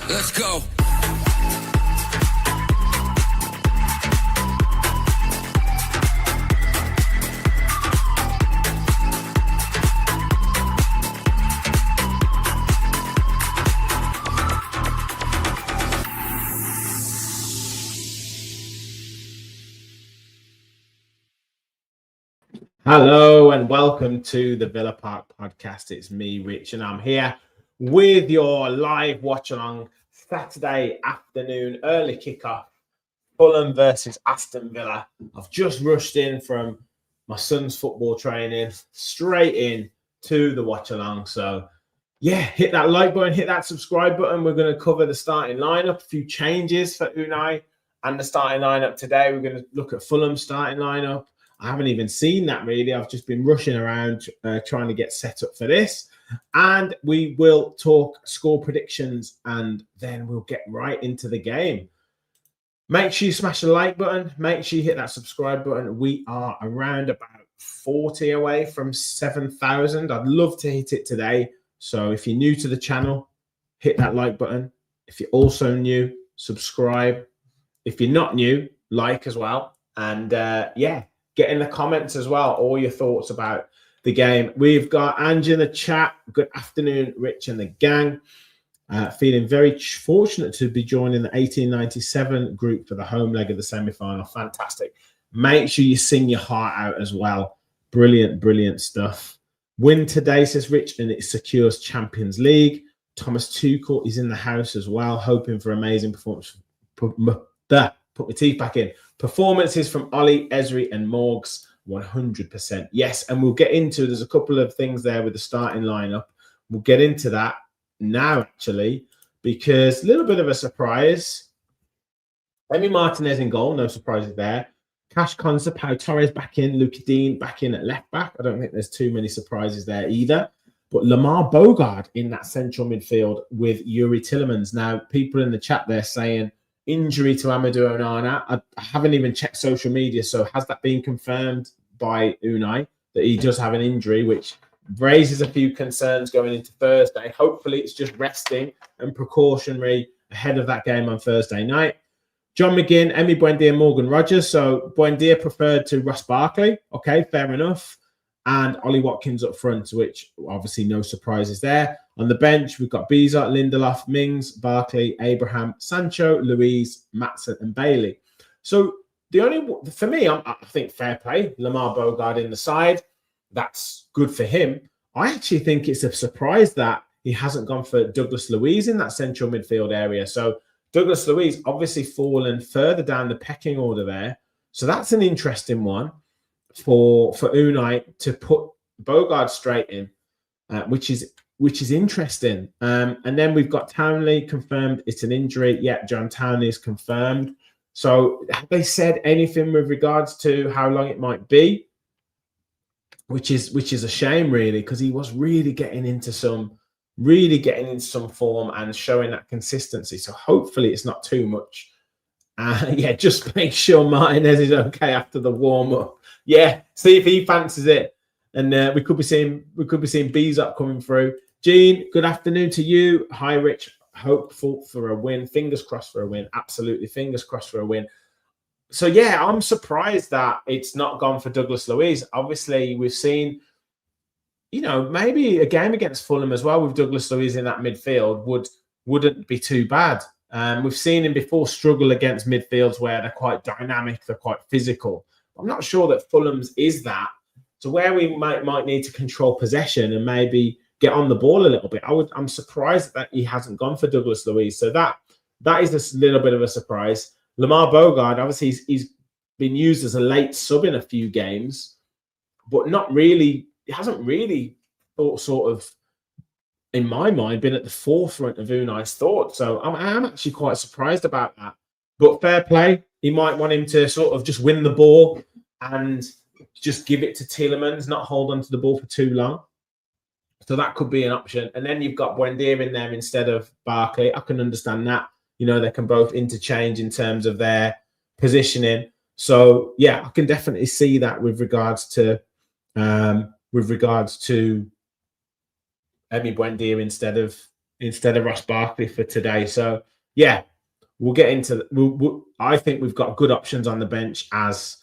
Let's go. Hello and welcome to the Villa Park podcast. It's me, Rich, and I'm here with your live watch along Saturday afternoon, early kickoff, Fulham versus Aston Villa. I've just rushed in from my son's football training, straight in to the watch along. So yeah, hit that like button, hit that subscribe button. We're going to cover the starting lineup, a few changes for Unai and the starting lineup today. We're going to look at Fulham's starting lineup. I haven't even seen that really. I've just been rushing around trying to get set up for this. And we will talk score predictions and then we'll get right into the game. Make sure you smash the like button. Make sure you hit that subscribe button. We are around about 40 away from 7,000. I'd love to hit it today. So if you're new to the channel, hit that like button. If you're also new, subscribe. If you're not new, like as well. And yeah. Get in the comments as well, all your thoughts about the game. We've got Ange in the chat. Good afternoon, Rich and the gang. Feeling very fortunate to be joining the 1897 group for the home leg of the semi-final. Fantastic. Make sure you sing your heart out as well. Brilliant, brilliant stuff. Win today, says Rich, and it secures Champions League. Thomas Tuchel is in the house as well, hoping for amazing performance. Put my teeth back in. Performances from Ollie, Esri and Morgs, 100%. Yes, and we'll get into, there's a couple of things there with the starting lineup. We'll get into that now, actually, because a little bit of a surprise. Emi Martinez in goal, no surprises there. Cash Consa, Pau Torres back in, Luca Dean back in at left back. I don't think there's too many surprises there either. But Lamar Bogard in that central midfield with Yuri Tillemans. Now, people in the chat there saying, injury to Amadou Onana. I haven't even checked social media, so has that been confirmed by Unai that he does have an injury, which raises a few concerns going into Thursday. Hopefully it's just resting and precautionary ahead of that game on Thursday night. John McGinn, Emi Buendia, Morgan Rogers. So Buendia preferred to Ross Barkley. Okay, fair enough. And Ollie Watkins up front, which obviously no surprises there. On the bench, we've got Beezer, Lindelof, Mings, Barkley, Abraham, Sancho, Louise, Matson, and Bailey. So the only, for me, I think fair play. Lamar Bogard in the side. That's good for him. I actually think it's a surprise that he hasn't gone for Douglas Luiz in that central midfield area. So Douglas Luiz obviously fallen further down the pecking order there. So that's an interesting one for Unai to put Bogard straight in, which is interesting. And then we've got Townley confirmed it's an injury. Yeah, John Townley is confirmed. So have they said anything with regards to how long it might be? Which is a shame, really, because he was really getting into some form and showing that consistency. So hopefully it's not too much. Yeah, just make sure Martinez is okay after the warm up. Yeah, see if he fancies it, and we could be seeing bees up coming through. Gene, good afternoon to you. Hi, Rich. Hopeful for a win. Fingers crossed for a win. Absolutely, fingers crossed for a win. So yeah, I'm surprised that it's not gone for Douglas Luiz. Obviously, we've seen, maybe a game against Fulham as well with Douglas Luiz in that midfield wouldn't be too bad. We've seen him before struggle against midfields where they're quite dynamic, they're quite physical. I'm not sure that Fulham's is that. So where we might need to control possession and maybe get on the ball a little bit, I'm surprised that he hasn't gone for Douglas Luiz. So that is a little bit of a surprise. Lamar Bogard, obviously, he's been used as a late sub in a few games, but not really. He hasn't really sort of, in my mind, been at the forefront of Unai's thought. So I'm actually quite surprised about that. But fair play. He might want him to sort of just win the ball and just give it to Tielemans, not hold on to the ball for too long. So that could be an option. And then you've got Buendia in there instead of Barkley. I can understand that. They can both interchange in terms of their positioning. So yeah, I can definitely see that with regards to Emi Buendia instead of instead of Ross Barkley for today. So yeah, we'll get into. I think we've got good options on the bench, as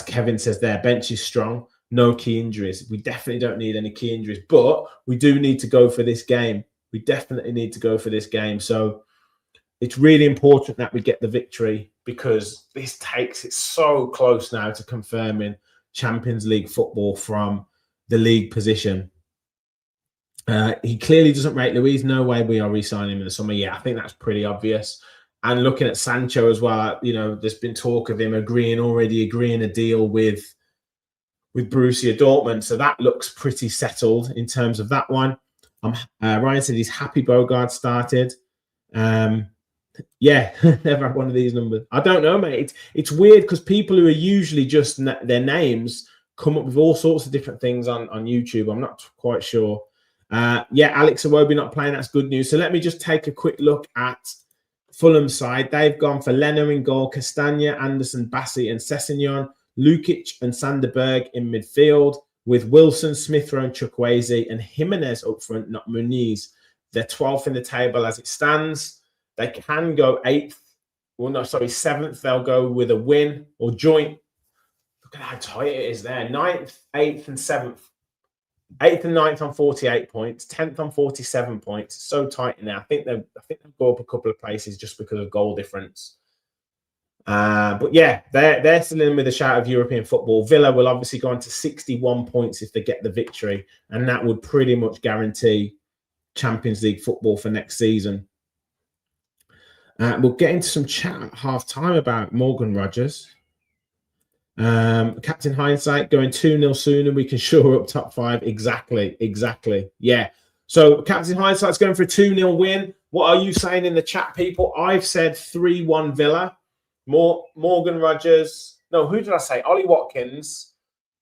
Kevin says there. Bench is strong. No key injuries. We definitely don't need any key injuries, but we do need to go for this game. We definitely need to go for this game. So it's really important that we get the victory, because this takes it so close now to confirming Champions League football from the league position. He clearly doesn't rate Luiz. No way we are re-signing him in the summer. Yeah, I think that's pretty obvious. And looking at Sancho as well, there's been talk of him already agreeing a deal with Borussia Dortmund. So that looks pretty settled in terms of that one. Ryan said he's happy Bogard started. Yeah, never had one of these numbers. I don't know, mate. It's weird because people who are usually just their names come up with all sorts of different things on YouTube. I'm not quite sure. Yeah, Alex Iwobi not playing. That's good news. So let me just take a quick look at Fulham's side. They've gone for Leno in goal, Castagna, Anderson, Bassi, and Sessegnon, Lukic and Sanderberg in midfield, with Wilson, Smith Rowe, and Chukwueze, and Jimenez up front, not Muniz. They're 12th in the table as it stands. They can go 8th. Well, no, sorry, 7th. They'll go with a win or joint. Look at how tight it is there. 9th, 8th, and 7th. 8th and 9th on 48 points. 10th on 47 points. It's so tight now. I think they'll go up a couple of places just because of goal difference. But yeah, they're still in with a shout of European football. Villa will obviously go on to 61 points if they get the victory, and that would pretty much guarantee Champions League football for next season. We'll get into some chat at half-time about Morgan Rogers. Captain Hindsight going 2-0 sooner. We can shore up top 5. Exactly. Yeah. So Captain Hindsight's going for a 2-0 win. What are you saying in the chat, people? I've said 3-1 Villa. Morgan Rogers. No, who did I say? Ollie Watkins,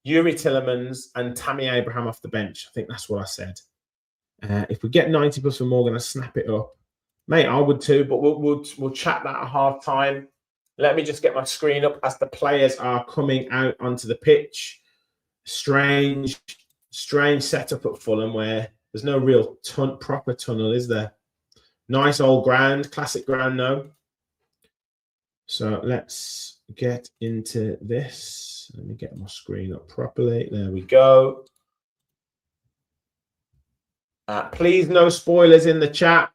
Yuri Tillemans, and Tammy Abraham off the bench. I think that's what I said. If we get 90 plus for Morgan, I'll snap it up. Mate, I would too, but we'll chat that at half time. Let me just get my screen up as the players are coming out onto the pitch. Strange setup at Fulham where there's no real proper tunnel, is there? Nice old ground, classic ground, no. So let's get into this. Let me get my screen up properly. There we go. Please, no spoilers in the chat.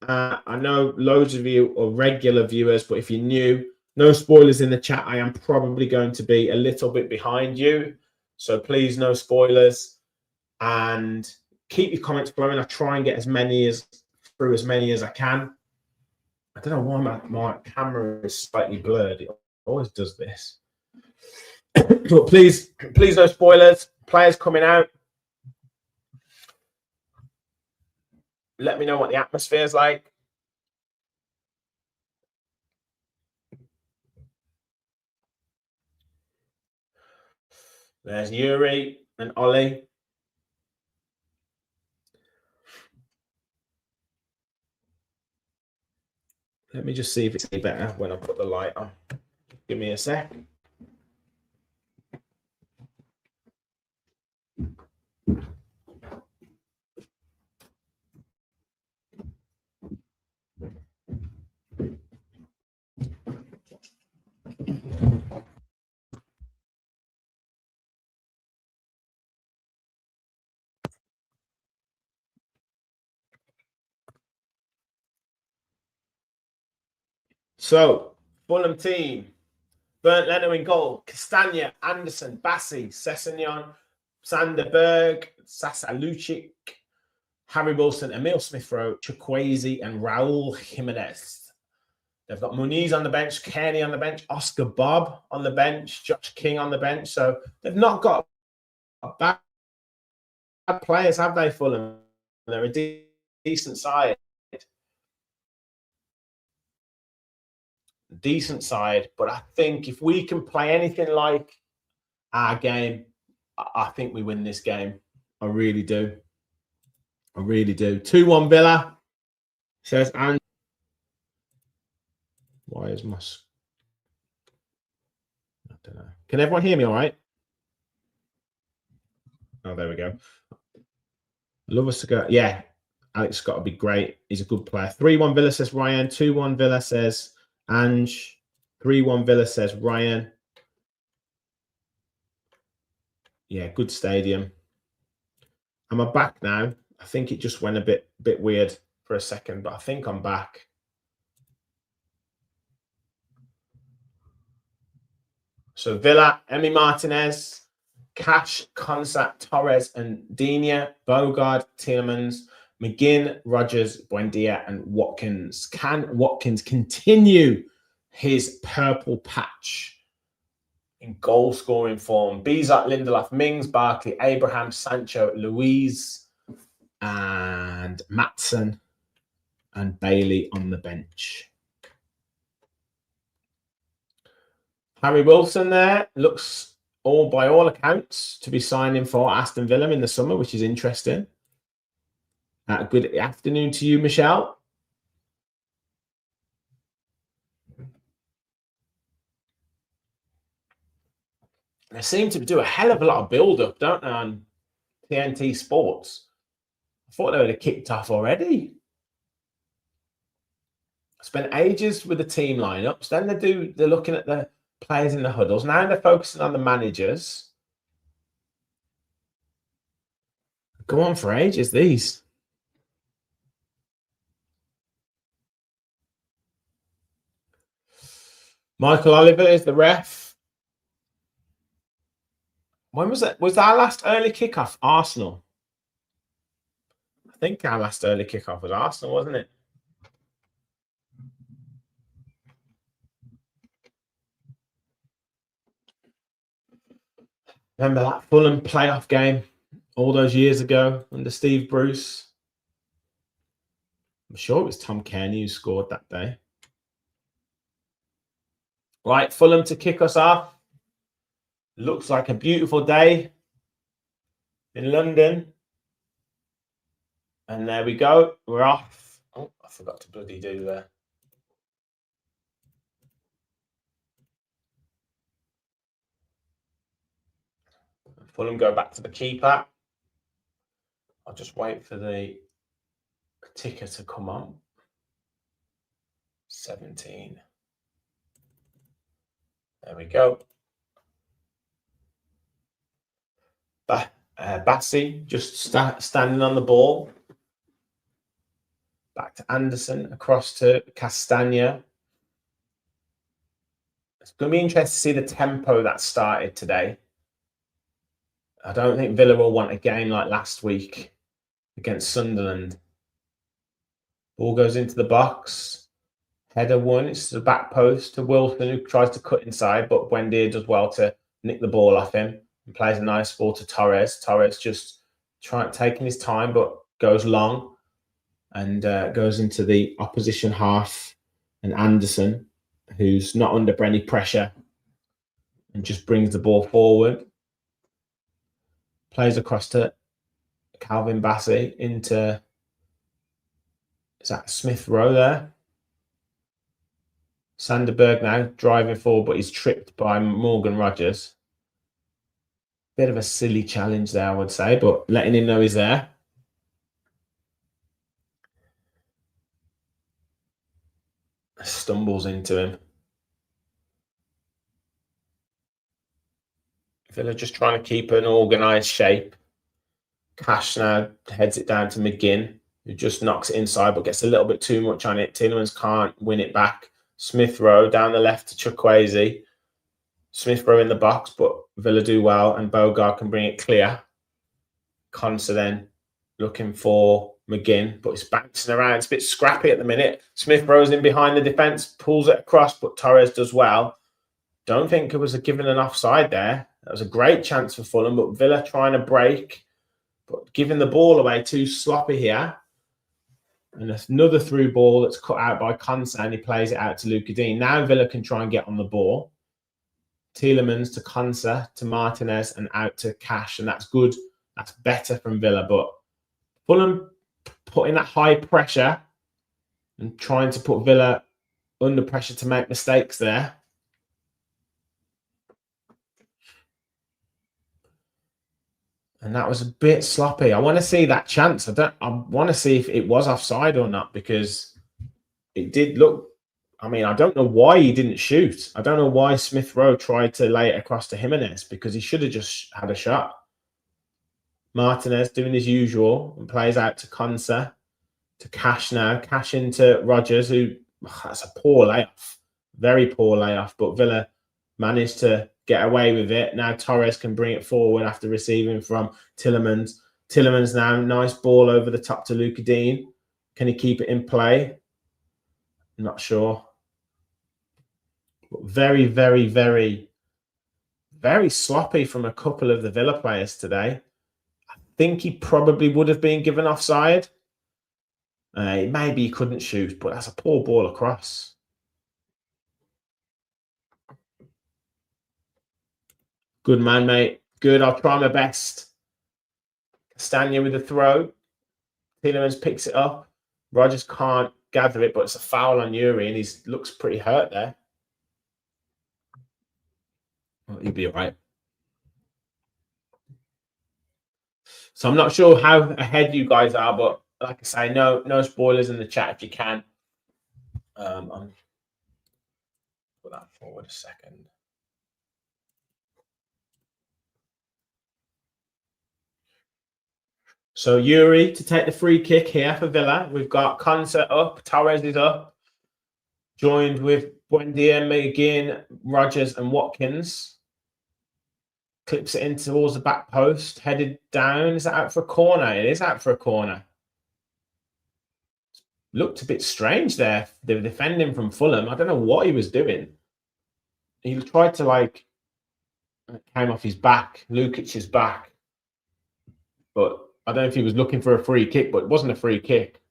I know loads of you are regular viewers, but if you're new, no spoilers in the chat. I am probably going to be a little bit behind you. So please, no spoilers. And keep your comments flowing. I try and get through as many as I can. I don't know why my camera is slightly blurred. It always does this. But please, no spoilers. Players coming out. Let me know what the atmosphere is like. There's Yuri and Ollie. Let me just see if it's any better when I put the light on. Give me a sec. So, Fulham team. Bernd Leno in goal. Castagna, Anderson, Bassi, Sessegnon, Sanderberg, Sasa Lucic, Harry Wilson, Emil Smith-Rowe, Chukwueze, and Raul Jimenez. They've got Muniz on the bench, Kearney on the bench, Oscar Bob on the bench, Josh King on the bench. So they've not got bad players, have they, Fulham? They're a decent side. But I think if we can play anything like our game, I think we win this game. I really do. 2-1 Villa, says and why is my... I don't know. Can everyone hear me all right? Oh, there we go. I love us to go. Yeah. Alex Scott will be great. He's a good player. 3-1 Villa says Ryan. 2-1 Villa says Ange. 3-1 Villa says Ryan. Yeah, good stadium. Am I back now? I think it just went a bit weird for a second, but I think I'm back. So Villa, Emi Martinez, Cash, Konsa, Torres, and Digne, Bogard, Tielemans, McGinn, Rogers, Buendia, and Watkins. Can Watkins continue his purple patch in goal scoring form? Bizot, Lindelof, Mings, Barkley, Abraham, Sancho, Louise, and Matson, and Bailey on the bench. Harry Wilson there looks, by all accounts, to be signing for Aston Villa in the summer, which is interesting. Good afternoon to you, Michelle. They seem to do a hell of a lot of build-up, don't they, on TNT Sports? I thought they would have kicked off already. I spent ages with the team lineups. Then they're looking at the players in the huddles. Now they're focusing on the managers. Go on for ages, these. Michael Oliver is the ref. When was that? Was our last early kickoff Arsenal? I think our last early kickoff was Arsenal, wasn't it? Remember that Fulham playoff game all those years ago under Steve Bruce? I'm sure it was Tom Kearney who scored that day. Right, Fulham to kick us off. Looks like a beautiful day in London. And there we go. We're off. Oh, I forgot to bloody do there. Fulham go back to the keeper. I'll just wait for the ticker to come on. 17. There we go. Bassi just standing on the ball. Back to Anderson, across to Castagna. It's going to be interesting to see the tempo that started today. I don't think Villa will want a game like last week against Sunderland. Ball goes into the box. Header one. It's the back post to Wilson, who tries to cut inside, but Buendia does well to nick the ball off him and plays a nice ball to Torres. Torres just taking his time, but goes long and goes into the opposition half. And Anderson, who's not under any pressure, and just brings the ball forward. Plays across to Calvin Bassey into, is that Smith Rowe there? Sanderberg now driving forward, but he's tripped by Morgan Rogers. Bit of a silly challenge there, I would say, but letting him know he's there. Stumbles into him. Villa just trying to keep an organised shape. Cash now heads it down to McGinn, who just knocks it inside but gets a little bit too much on it. Tielemans can't win it back. Smith Rowe down the left to Chukwueze. Smith Rowe in the box, but Villa do well, and Bogard can bring it clear. Konsa then looking for McGinn, but it's bouncing around. It's a bit scrappy at the minute. Smith Rowe's in behind the defence, pulls it across, but Torres does well. Don't think it was given an offside there. That was a great chance for Fulham, but Villa trying to break, but giving the ball away too sloppy here. And another through ball that's cut out by Konsa, and he plays it out to Luka Dean. Now Villa can try and get on the ball. Tielemans to Konsa, to Martinez, and out to Cash. And that's good. That's better from Villa. But Fulham putting that high pressure and trying to put Villa under pressure to make mistakes there. And that was a bit sloppy. I want to see that chance. I want to see if it was offside or not, because it did look. I mean, I don't know why he didn't shoot. I don't know why Smith Rowe tried to lay it across to Jimenez, because he should have just had a shot. Martinez doing his usual and plays out to Konsa, to Cash now. Cash into Rodgers, who that's a poor layoff. Very poor layoff, but Villa managed to get away with it. Now Torres can bring it forward after receiving from Tielemans. Tielemans now, nice ball over the top to Luca Dean. Can he keep it in play? I'm not sure. But very, very, very, very sloppy from a couple of the Villa players today. I think he probably would have been given offside. Maybe he couldn't shoot, but that's a poor ball across. Good man, mate. Good. I'll try my best. Castagna with the throw. Tielemans picks it up. Rodgers can't gather it, but it's a foul on Yuri, and he looks pretty hurt there. Well, he'll be all right. So I'm not sure how ahead you guys are, but like I say, no spoilers in the chat if you can. I'll put that forward a second. So Yuri to take the free kick here for Villa. We've got Konsa up, Torres is up, joined with Buendia, McGinn, Rodgers and Watkins. Clips it in towards the back post, headed down. Is that out for a corner? It is out for a corner. Looked a bit strange there. They were defending from Fulham. I don't know what he was doing. He tried to came off his back, Lukic's back. But I don't know if he was looking for a free kick, but it wasn't a free kick.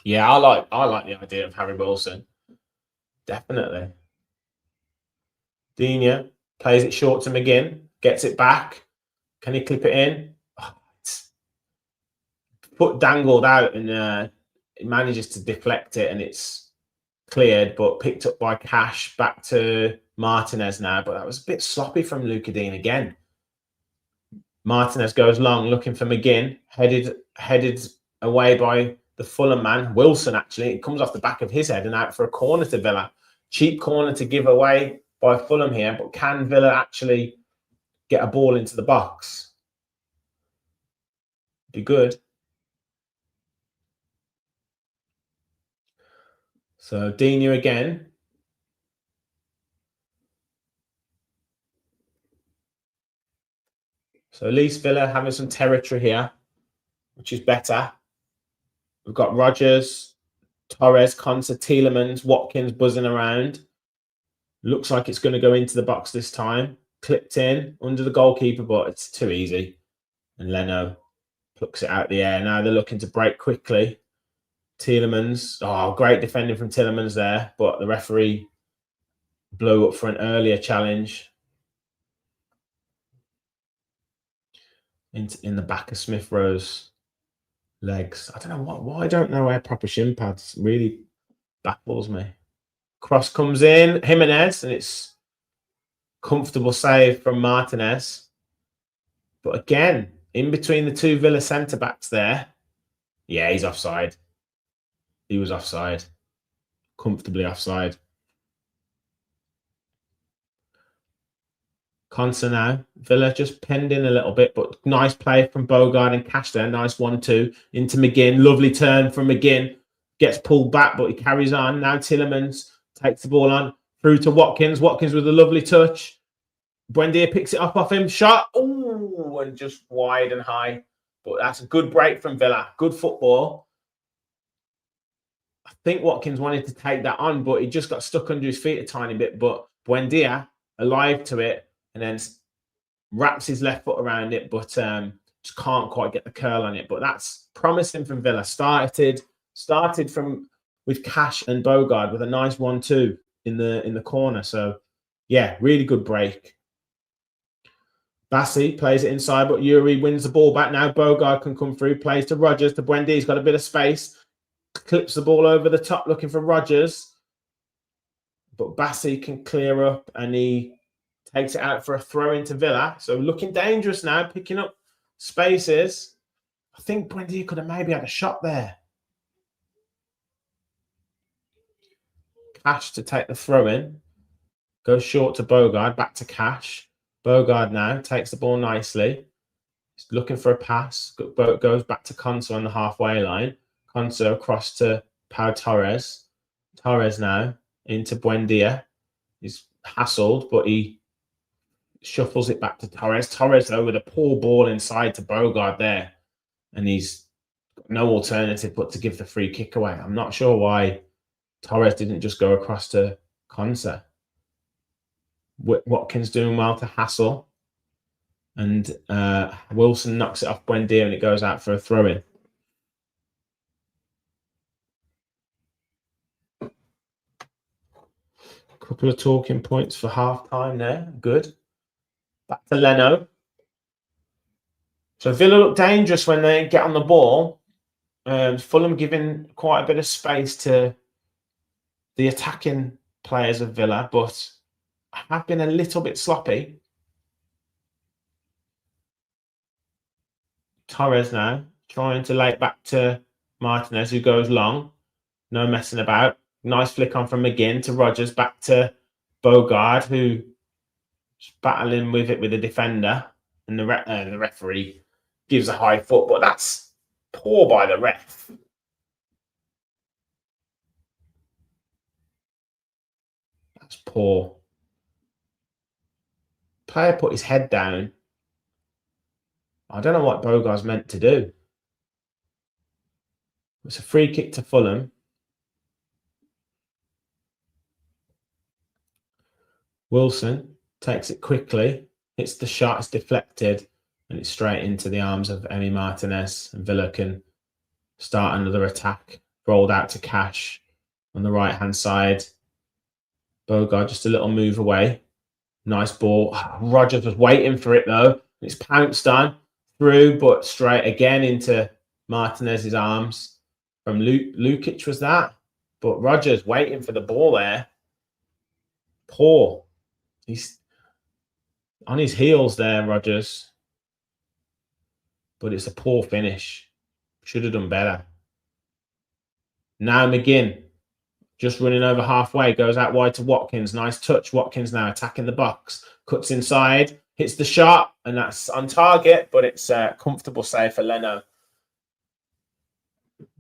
Yeah, I like the idea of Harry Wilson. Definitely. Digne plays it short to McGinn, gets it back. Can he clip it in? Oh, it's dangled out, and it manages to deflect it, and it's cleared, but picked up by Cash. Back to Martinez now, but that was a bit sloppy from Luca Dean again. Martinez goes long, looking for McGinn, headed away by the Fulham man, Wilson, actually. It comes off the back of his head and out for a corner to Villa. Cheap corner to give away by Fulham here, but can Villa actually get a ball into the box? Be good. So Digne again. So at least Villa having some territory here, which is better. We've got Rodgers, Torres, Konsa, Tielemans, Watkins buzzing around. Looks like it's going to go into the box this time. Clipped in under the goalkeeper, but it's too easy. And Leno plucks it out the air. Now they're looking to break quickly. Tielemans. Oh, great defending from Tielemans there, but the referee blew up for an earlier challenge. In the back of Smith Rowe's legs. I don't know why I don't know wear proper shin pads. Really baffles me. Cross comes in, Jimenez, and it's comfortable save from Martinez. But again, in between the two Villa centre backs there. Yeah, he's offside. He was offside. Comfortably offside. Konsa now. Villa just penned in a little bit, but nice play from Bogard and Cash there. Nice 1-2 into McGinn. Lovely turn from McGinn. Gets pulled back, but he carries on. Now Tielemans takes the ball on through to Watkins. Watkins with a lovely touch. Buendia picks it up off him. Shot. Oh, and just wide and high. But that's a good break from Villa. Good football. I think Watkins wanted to take that on, but he just got stuck under his feet a tiny bit. But Buendia, alive to it, and then wraps his left foot around it, but just can't quite get the curl on it. But that's promising from Villa. Started from with Cash and Bogard with a nice 1-2 in the corner. So yeah, really good break. Bassi plays it inside, but Yuri wins the ball back. Now Bogard can come through, plays to Rodgers, to Buendia. He's got a bit of space, clips the ball over the top looking for Rodgers. but Bassi can clear up and he takes it out for a throw into Villa. So looking dangerous now, picking up spaces. I think Buendia could have maybe had a shot there. Cash to take the throw in. Goes short to Bogard, back to Cash. Bogard now takes the ball nicely. He's looking for a pass. Goes back to Conso on the halfway line. Conso across to Pau Torres. Torres now into Buendia. He's hassled, but he shuffles it back to Torres. Torres, though, with a poor ball inside to Bogard there. And he's got no alternative but to give the free kick away. I'm not sure why Torres didn't just go across to Conso. Watkins doing well to hassle. And Wilson knocks it off Buendia and it goes out for a throw-in. Couple of talking points for half-time there. Good. Back to Leno. So Villa look dangerous when they get on the ball. Fulham giving quite a bit of space to the attacking players of Villa, but have been a little bit sloppy. Torres now trying to lay it back to Martinez, who goes long. No messing about. Nice flick on from McGinn to Rodgers, back to Bogard, who's battling with it with the defender. And the referee gives a high foot, but that's poor by the ref. That's poor. Player put his head down. I don't know what Bogard's meant to do. It's a free kick to Fulham. Wilson takes it quickly, hits the shot, it's deflected, and it's straight into the arms of Emi Martinez. And Villa can start another attack. Rolled out to Cash on the right-hand side. Bogard just a little move away. Nice ball. Rodgers was waiting for it, though. It's pounced on through, but straight again into Martinez's arms. From Lukic was that. But Rodgers waiting for the ball there. Poor. He's on his heels there, Rodgers. But it's a poor finish. Should have done better. Now McGinn, just running over halfway, goes out wide to Watkins. Nice touch. Watkins now attacking the box. Cuts inside, hits the shot, and that's on target, but it's a comfortable save for Leno.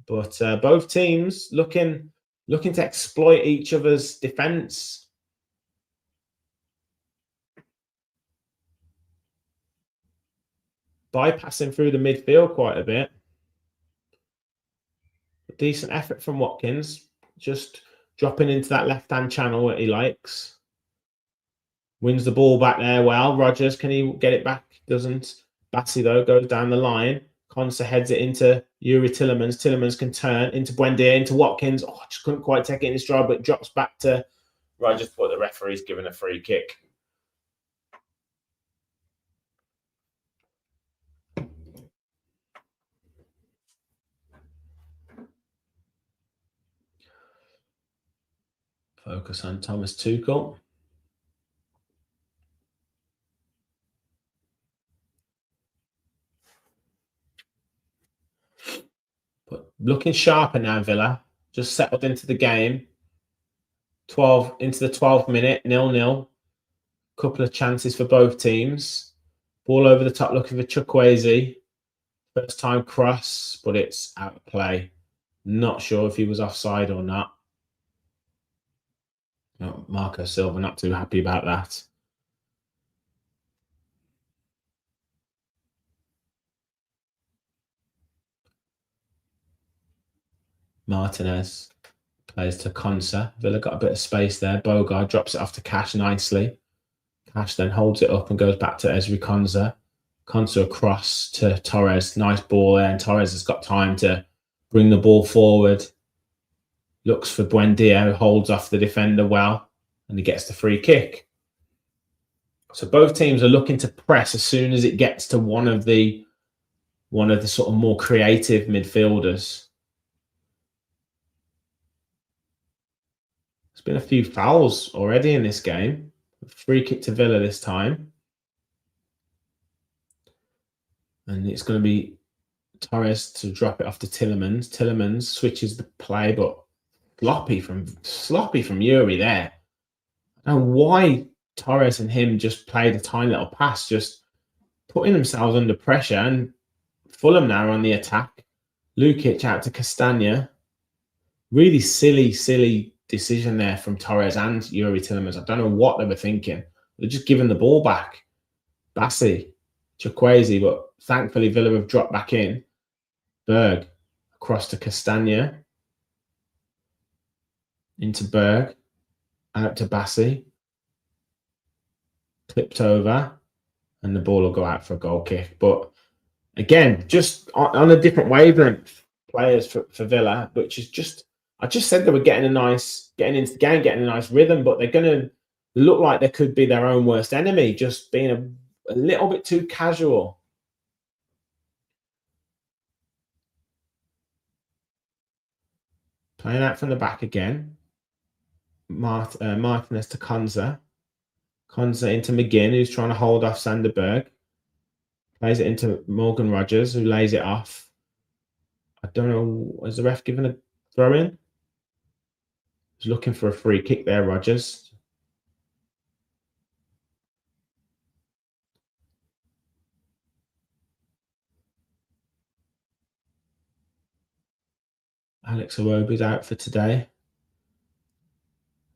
But both teams looking to exploit each other's defence. Bypassing through the midfield quite a bit. A decent effort from Watkins. Just dropping into that left-hand channel that he likes. Wins the ball back there well. Rodgers, can he get it back? Doesn't. Bassi, though, goes down the line. Konsa heads it into Yuri Tillemans. Tillemans can turn into Buendia, into Watkins. Oh, just couldn't quite take it in his stride, but drops back to Rodgers. But the referee's given a free kick. Focus on Thomas Tuchel. But looking sharper now, Villa. Just settled into the game. 12 into the 12th minute, 0-0. Couple of chances for both teams. Ball over the top looking for Chukwueze. First time cross, but it's out of play. Not sure if he was offside or not. No, Marco Silva not too happy about that. Martinez plays to Konsa. Villa got a bit of space there. Bogard drops it off to Cash nicely. Cash then holds it up and goes back to Ezri Konsa. Konsa across to Torres. Nice ball there, and Torres has got time to bring the ball forward. Looks for Buendia, who holds off the defender well, and he gets the free kick. So both teams are looking to press as soon as it gets to one of the sort of more creative midfielders. been a few fouls already in this game. Free kick to Villa this time. And it's going to be Torres to drop it off to Tielemans. Tielemans switches the play, but sloppy from Yuri there. I don't know why Torres and him just played a tiny little pass, just putting themselves under pressure. And Fulham now on the attack. Lukic out to Castagna. Really silly decision there from Torres and Yuri Tielemans. I don't know what they were thinking. They're just giving the ball back. Bassi, Chukwueze, but thankfully Villa have dropped back in. Berg across to Castagna. Into Berg. Out to Bassi. Clipped over. And the ball will go out for a goal kick. But again, just on a different wavelength, players for Villa, which is just, I just said they were getting into the game, getting a nice rhythm, but they're going to look like they could be their own worst enemy, just being a little bit too casual. Playing out from the back again. Martinez to Konza. Konza into McGinn, who's trying to hold off Sanderberg. Plays it into Morgan Rogers, who lays it off. I don't know, has the ref given a throw in? He's looking for a free kick there, Rogers. Alex Iwobi's out for today.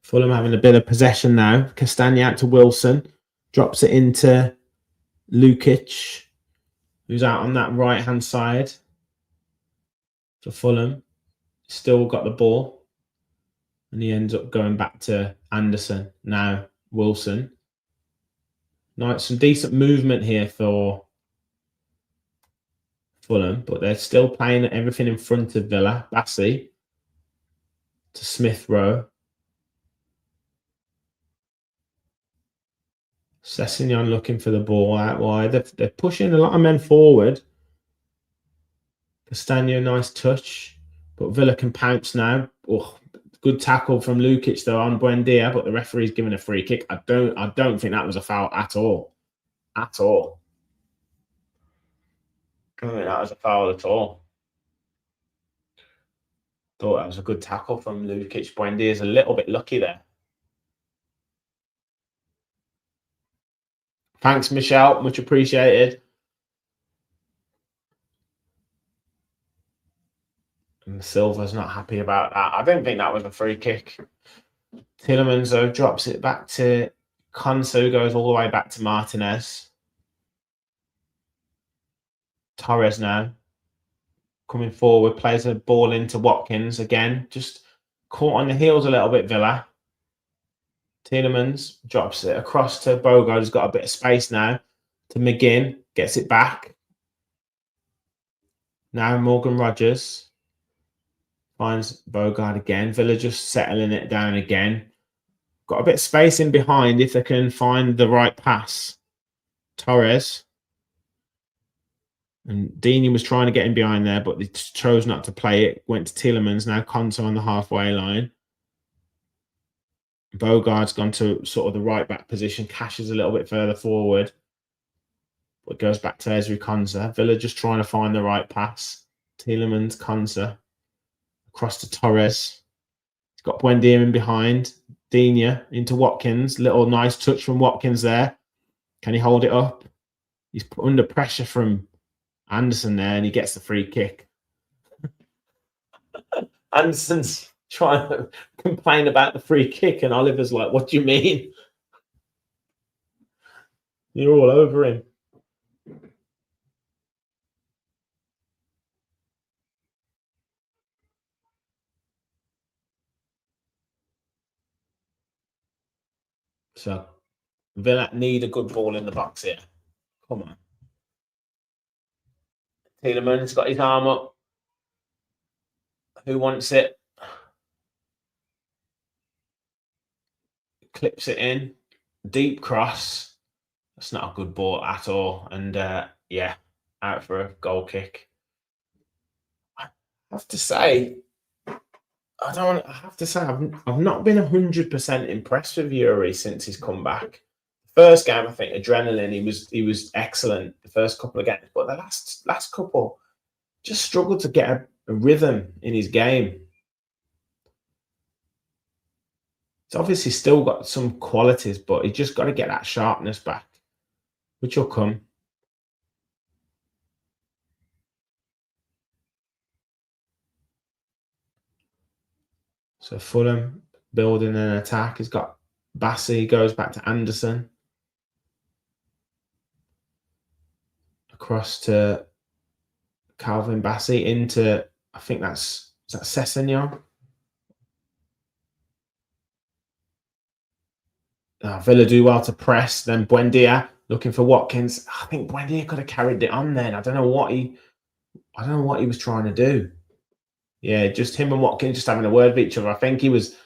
Fulham having a bit of possession now. Castagna out to Wilson. Drops it into Lukic, who's out on that right-hand side for Fulham. Still got the ball. And he ends up going back to Anderson. Now Wilson. Nice, some decent movement here for Fulham, but they're still playing everything in front of Villa. Bassi to Smith Rowe. Sessegnon looking for the ball out wide. They're pushing a lot of men forward. Castagna, nice touch. But Villa can pounce now. Oh, good tackle from Lukic though on Buendia, but the referee's given a free kick. I don't think that was a foul at all. At all. I don't think that was a foul at all. Thought that was a good tackle from Lukic. Buendia's a little bit lucky there. Thanks, Michelle. Much appreciated. And Silva's not happy about that. I don't think that was a free kick. Tielemans, though, drops it back to Konsa, goes all the way back to Martinez. Torres now. Coming forward, plays a ball into Watkins again. Just caught on the heels a little bit, Villa. Tielemans drops it across to Bogard, who's got a bit of space now. To McGinn, gets it back. Now Morgan Rogers finds Bogard again. Villa just settling it down again. Got a bit of space in behind if they can find the right pass. Torres. And Deeney was trying to get in behind there, but they chose not to play it. Went to Tielemans. Now Konsa on the halfway line. Bogard's gone to sort of the right back position. Cash is a little bit further forward. But goes back to Ezri Konsa. Villa just trying to find the right pass. Tielemans, Konsa. Across to Torres. He's got Buendia in behind. Deeney into Watkins. Little nice touch from Watkins there. Can he hold it up? He's put under pressure from Anderson there, and he gets the free kick. Anderson's trying to complain about the free kick, and Oliver's like, what do you mean? You're all over him. So Villa need a good ball in the box here. Come on. Tielemans got his arm up. Who wants it? Clips it in. Deep cross. That's not a good ball at all. And yeah, out for a goal kick. I have to say, I have to say, I've not been 100% impressed with Yuri since he's come back. First game, I think adrenaline. He was excellent the first couple of games, but the last couple just struggled to get a rhythm in his game. It's obviously still got some qualities, but he just got to get that sharpness back, which will come. So Fulham building an attack. He's got Bassey, goes back to Anderson. Across to Calvin Bassey into, I think is that Sessegnon? Villa do well to press. Then Buendia looking for Watkins. I think Buendia could have carried it on then. I don't know what he was trying to do. Yeah, just him and Watkins just having a word with each other. I think he was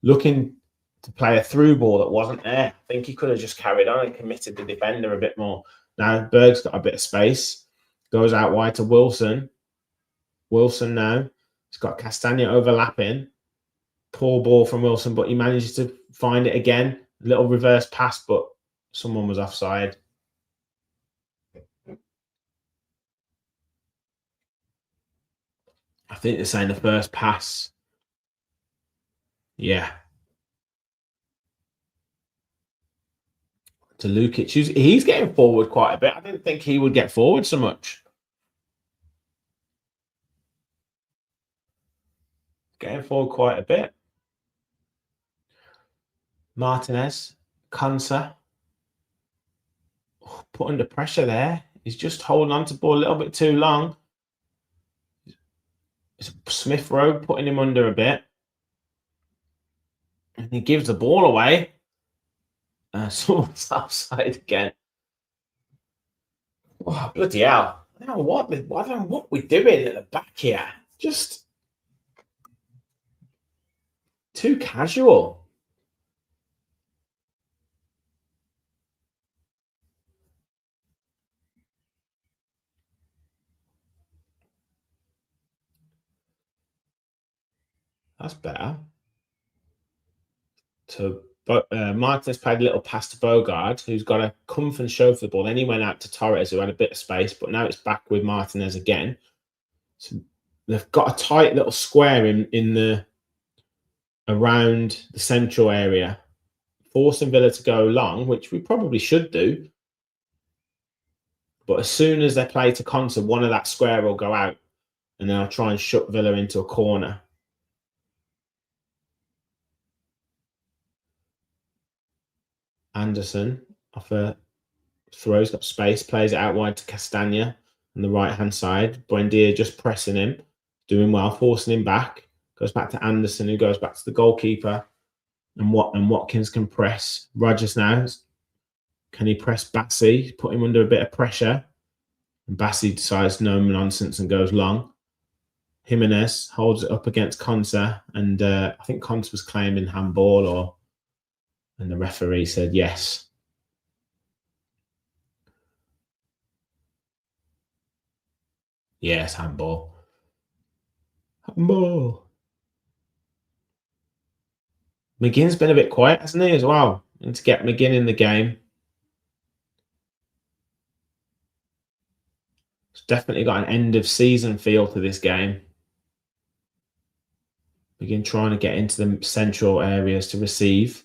looking to play a through ball that wasn't there. I think he could have just carried on and committed the defender a bit more. Now Berg's got a bit of space. Goes out wide to Wilson. Wilson now. He's got Castagna overlapping. Poor ball from Wilson, but he manages to find it again. A little reverse pass, but someone was offside. I think they're saying the first pass. Yeah. To Lukic. He's getting forward quite a bit. I didn't think he would get forward so much. Getting forward quite a bit. Martinez. Konsa. Put under pressure there. He's just holding on to the ball a little bit too long. Smith Rowe putting him under a bit. And he gives the ball away. Someone's outside again. Oh, bloody hell. I don't know what we're doing at the back here. Just too casual. That's better. So Martinez played a little pass to Bogard, who's got to come and show for the ball. Then he went out to Torres, who had a bit of space, but now it's back with Martinez again. So they've got a tight little square in the around the central area, forcing Villa to go long, which we probably should do. But as soon as they play to Konsa, one of that square will go out, and then I'll try and shut Villa into a corner. Anderson off a throw, he's got space, plays it out wide to Castagna on the right-hand side. Buendia just pressing him, doing well, forcing him back. Goes back to Anderson, who goes back to the goalkeeper. And Watkins can press. Rodgers now. Can he press Bassey? Put him under a bit of pressure. And Bassey decides no nonsense and goes long. Jimenez holds it up against Konsa. And I think Konsa was claiming handball, and the referee said yes. Yes, handball. Handball. McGinn's been a bit quiet, hasn't he, as well? And to get McGinn in the game. It's definitely got an end of season feel to this game. McGinn trying to get into the central areas to receive.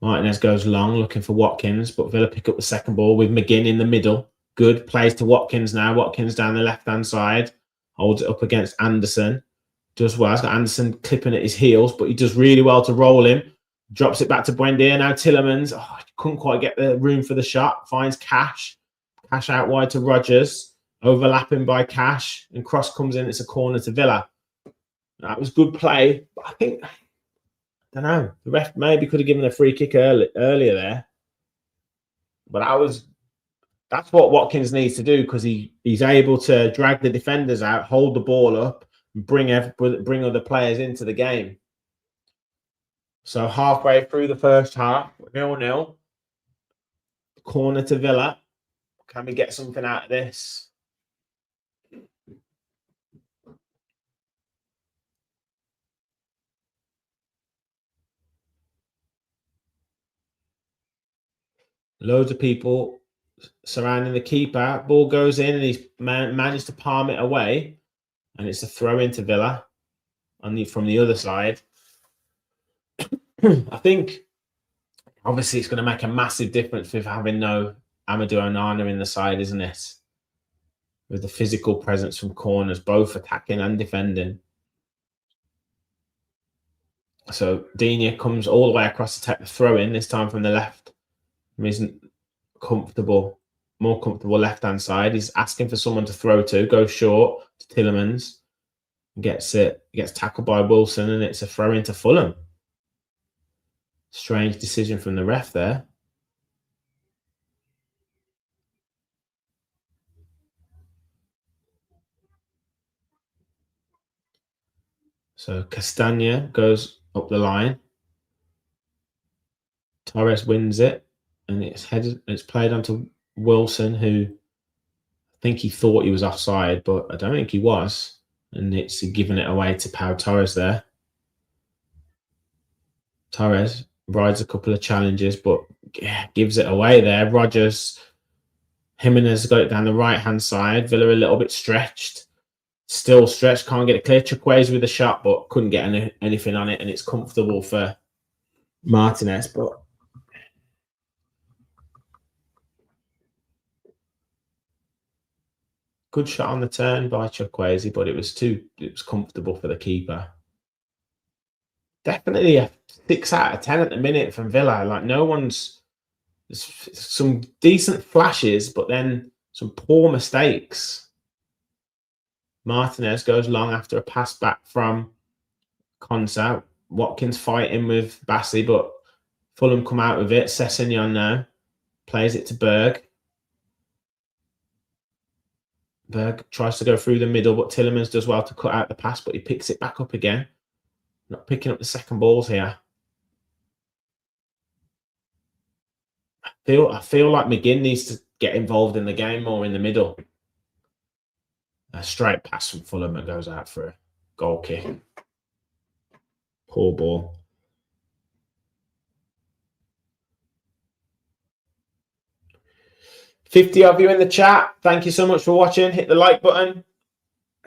Martinez goes long, looking for Watkins, but Villa pick up the second ball with McGinn in the middle. Good. Plays to Watkins now. Watkins down the left-hand side. Holds it up against Anderson. Does well. He's got Anderson clipping at his heels, but he does really well to roll him. Drops it back to Buendia. Now Tillemans. Oh, couldn't quite get the room for the shot. Finds Cash. Cash out wide to Rodgers. Overlapping by Cash. And cross comes in. It's a corner to Villa. That was good play. But I think, I don't know, the ref maybe could have given a free kick earlier there. But that's what Watkins needs to do, because he's able to drag the defenders out, hold the ball up, and bring other players into the game. So halfway through the first half, 0-0. Corner to Villa. Can we get something out of this? Loads of people surrounding the keeper. Ball goes in and he's managed to palm it away. And it's a throw into Villa from the other side. I think obviously it's going to make a massive difference with having no Amadou Onana in the side, isn't it? With the physical presence from corners, both attacking and defending. So Digne comes all the way across to take the throw in, this time from the left. He isn't comfortable, more comfortable left-hand side. He's asking for someone to throw to, goes short to Tielemans. Gets tackled by Wilson, and it's a throw into Fulham. Strange decision from the ref there. So Castagna goes up the line. Torres wins it, and it's played onto Wilson, who I think he thought he was offside, but I don't think he was. And it's giving it away to Pau Torres there. Torres rides a couple of challenges, but gives it away there. Jimenez got it down the right-hand side. Villa a little bit stretched. Still stretched, can't get it clear. Chukwueze with a shot, but couldn't get anything on it, and it's comfortable for Martinez. But good shot on the turn by Chukwueze, but it was comfortable for the keeper. Definitely a 6 out of 10 at the minute from Villa. Like there's some decent flashes, but then some poor mistakes. Martinez goes long after a pass back from Konsa. Watkins fighting with Bassi, but Fulham come out with it. Sessegnon now plays it to Berg. Berg tries to go through the middle, but Tielemans does well to cut out the pass, but he picks it back up again. Not picking up the second balls here. I feel like McGinn needs to get involved in the game more in the middle. A straight pass from Fulham that goes out for a goal kick. Poor ball. $50 of you in the chat. Thank you so much for watching. Hit the like button.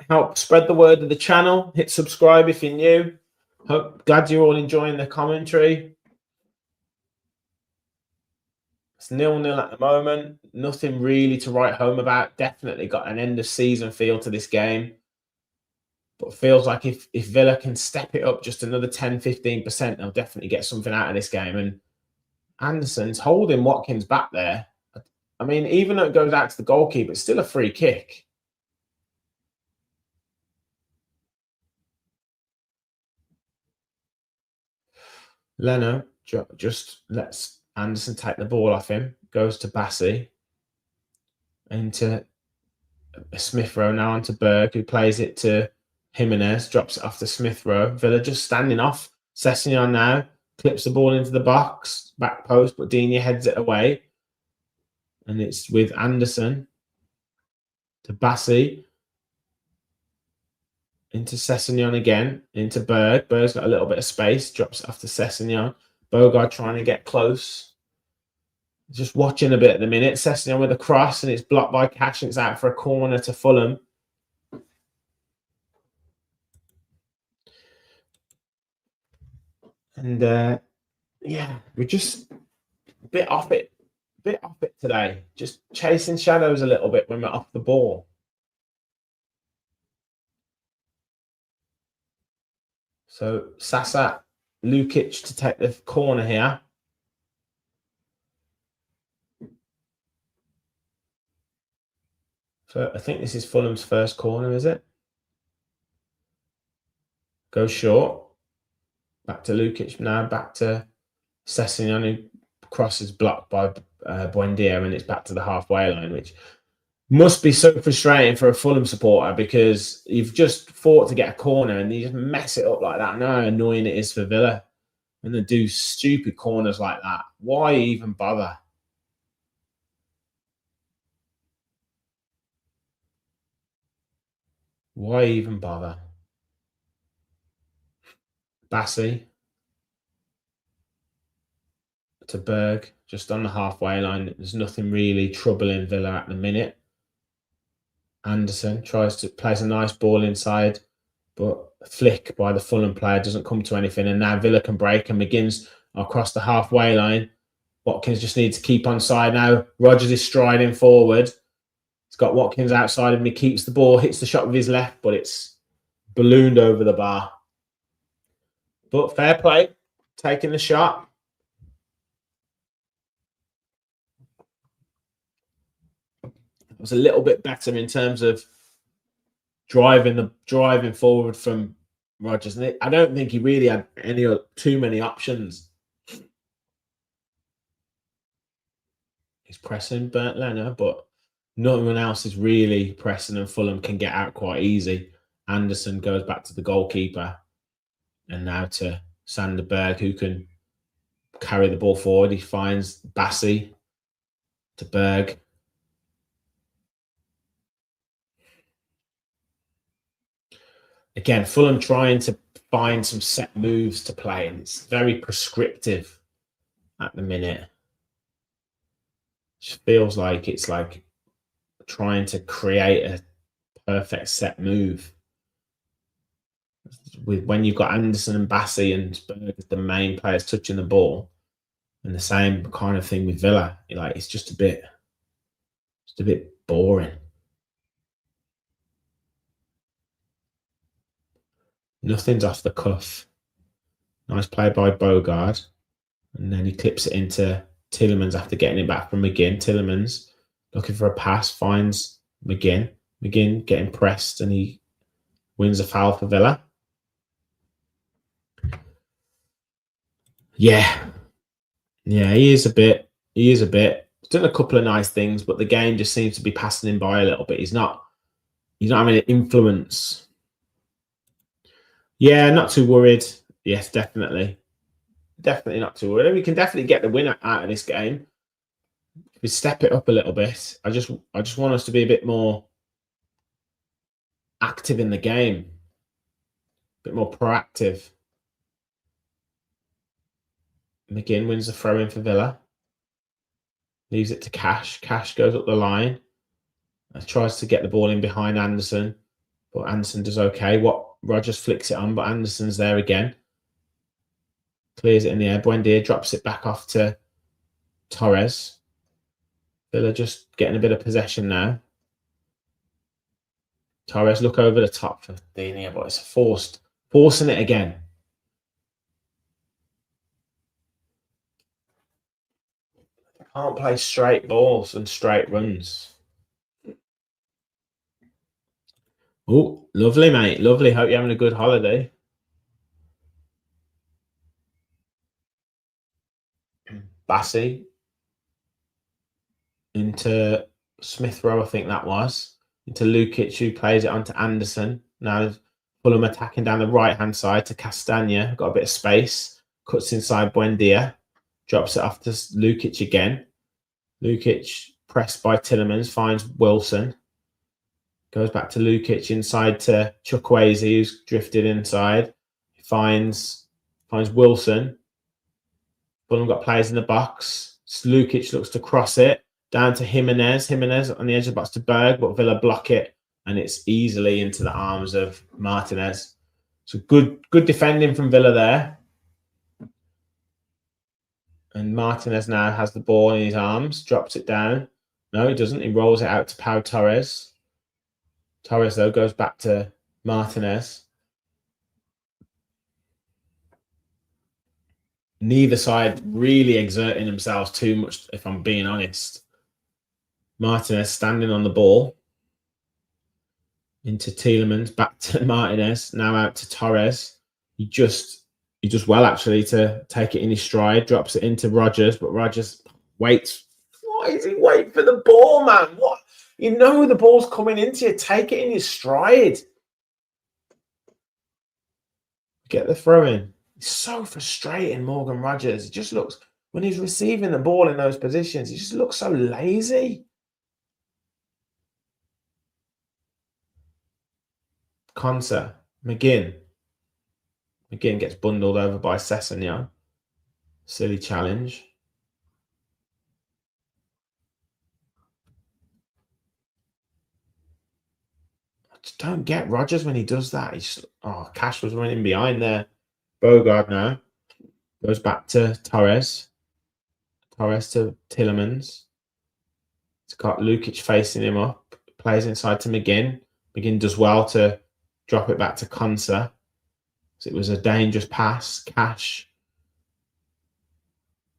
Help spread the word of the channel. Hit subscribe if you're new. Glad you're all enjoying the commentary. It's 0-0 at the moment. Nothing really to write home about. Definitely got an end of season feel to this game. But feels like if Villa can step it up just another 10-15%, they'll definitely get something out of this game. And Anderson's holding Watkins back there. I mean, even though it goes out to the goalkeeper, it's still a free kick. Leno just lets Anderson take the ball off him. Goes to Bassi. Into Smith Rowe now onto Berg, who plays it to Jimenez. Drops it off to Smith Rowe. Villa just standing off. Sessegnon now clips the ball into the box. Back post, but Digne heads it away. And it's with Anderson to Bassi. Into Sessegnon again. Into Berg. Berg's got a little bit of space. Drops it off to Sessegnon. Bogard trying to get close. Just watching a bit at the minute. Sessegnon with a cross, and it's blocked by Cash, and it's out for a corner to Fulham. And yeah, we're just a bit off it today. Just chasing shadows a little bit when we're off the ball. So Sasa, Lukic to take the corner here. So I think this is Fulham's first corner, is it? Goes short. Back to Lukic now. Back to Sessegnon, who crosses blocked by Buendia, and it's back to the halfway line, which must be so frustrating for a Fulham supporter because you've just fought to get a corner and you just mess it up like that. I know how annoying it is for Villa when they do stupid corners like that. Why even bother? Why even bother? Bassi to Berg, just on the halfway line. There's nothing really troubling Villa at the minute. Anderson tries to place a nice ball inside, but a flick by the Fulham player doesn't come to anything. And now Villa can break, and McGinn's across the halfway line. Watkins just needs to keep on side now. Rodgers is striding forward. He's got Watkins outside him. He keeps the ball, hits the shot with his left, but it's ballooned over the bar. But fair play, taking the shot. It was a little bit better in terms of driving forward from Rodgers. And I don't think he really had too many options. He's pressing Bernd Leno, but no one else is really pressing, and Fulham can get out quite easy. Anderson goes back to the goalkeeper, and now to Sander Berg, who can carry the ball forward. He finds Bassi to Berg. Again, Fulham trying to find some set moves to play, and it's very prescriptive at the minute. It feels like it's like trying to create a perfect set move. When you've got Anderson and Bassi and Berg as the main players touching the ball, and the same kind of thing with Villa, it's just a bit boring. Nothing's off the cuff. Nice play by Bogard, and then he clips it into Tielemans after getting it back from McGinn. Tielemans looking for a pass, finds McGinn. McGinn getting pressed, and he wins a foul for Villa. Yeah, he is a bit. He's done a couple of nice things, but the game just seems to be passing him by a little bit. He's not having an influence. Yeah, not too worried. Yes, definitely not too worried. We can definitely get the winner out of this game. If we step it up a little bit, I just want us to be a bit more active in the game, a bit more proactive. McGinn wins the throw-in for Villa. Leaves it to Cash. Cash goes up the line. Tries to get the ball in behind Anderson, but Anderson does okay. Rodgers flicks it on, but Anderson's there again. Clears it in the air. Buendia drops it back off to Torres. Villa just getting a bit of possession now. Torres look over the top for Dini, but it's forcing it again. Can't play straight balls and straight runs. Oh, lovely, mate. Lovely. Hope you're having a good holiday. Bassi into Smith Rowe, I think that was. Into Lukic, who plays it onto Anderson. Now Fulham attacking down the right-hand side to Castagna. Got a bit of space. Cuts inside Buendia. Drops it off to Lukic again. Lukic pressed by Tielemans. Finds Wilson. Goes back to Lukic inside to Chukwueze, who's drifted inside. Finds Wilson. Fulham got players in the box. Lukic looks to cross it down to Jimenez. Jimenez on the edge of the box to Berg, but Villa block it, and it's easily into the arms of Martinez. So good defending from Villa there. And Martinez now has the ball in his arms, drops it down. No, he doesn't. He rolls it out to Pau Torres. Torres, though, goes back to Martinez. Neither side really exerting themselves too much, if I'm being honest. Martinez standing on the ball. Into Tielemans, back to Martinez, now out to Torres. He just well, actually, to take it in his stride, drops it into Rodgers, but Rodgers waits. Why is he waiting for the ball, man? What? You know the ball's coming into you. Take it in your stride. Get the throw in. It's so frustrating, Morgan Rodgers. It just looks, when he's receiving the ball in those positions, he just looks so lazy. Konsa, McGinn. McGinn gets bundled over by Sessegnon. Silly challenge. just don't get Rodgers when he does that. Cash was running behind there. Bogard now goes back to Torres. Torres to Tillemans. It's got Lukic facing him up. Plays inside to McGinn. McGinn does well to drop it back to Konsa. So it was a dangerous pass. Cash.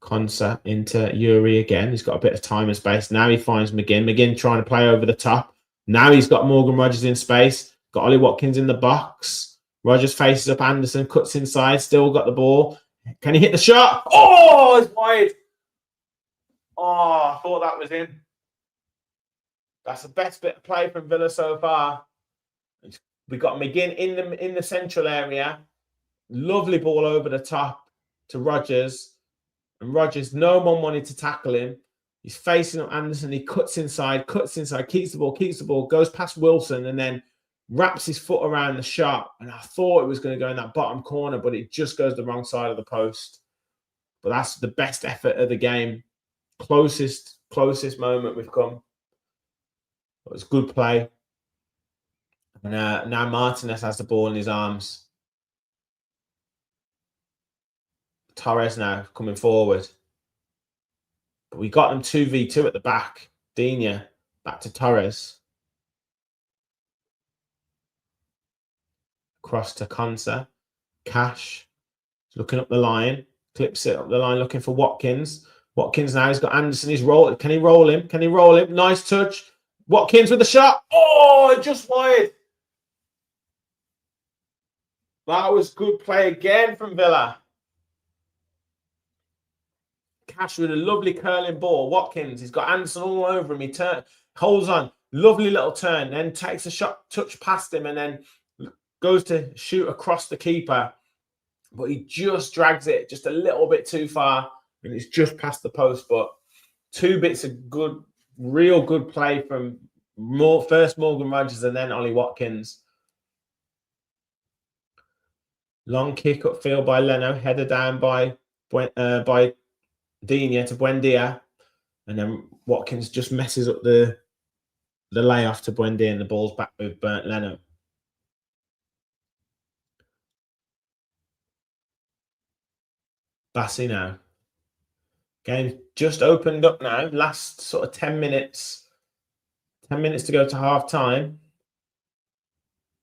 Konsa into Yuri again. He's got a bit of time and space. Now he finds McGinn. McGinn trying to play over the top. Now he's got Morgan Rodgers in space. Got Ollie Watkins in the box. Rodgers faces up Anderson. Cuts inside. Still got the ball. Can he hit the shot? Oh, it's wide. Oh, I thought that was in. That's the best bit of play from Villa so far. We got McGinn in the central area. Lovely ball over the top to Rodgers. And Rodgers, no one wanted to tackle him. He's facing up Anderson. He cuts inside, keeps the ball, goes past Wilson, and then wraps his foot around the shot. And I thought it was going to go in that bottom corner, but it just goes the wrong side of the post. But that's the best effort of the game. Closest moment we've come. It was good play. And now Martinez has the ball in his arms. Torres now coming forward. But we got them 2v2 at the back. Digne back to Torres. Cross to Konsa. Cash looking up the line. Clips it up the line looking for Watkins. Watkins now, he's got Anderson. He's rolling. Can he roll him? Nice touch. Watkins with the shot. Oh, just wide. That was good play again from Villa. Cash with a lovely curling ball. Watkins, he's got Anderson all over him. He holds on. Lovely little turn. Then takes a shot, touch past him, and then goes to shoot across the keeper. But he just drags it just a little bit too far. And it's just past the post. But 2 bits of good, real good play from first Morgan Rodgers and then Ollie Watkins. Long kick upfield by Leno. Header down by Digne to Buendia, and then Watkins just messes up the layoff to Buendia, and the ball's back with Leno. Bassi now. Game just opened up now. Last sort of 10 minutes. 10 minutes to go to half time.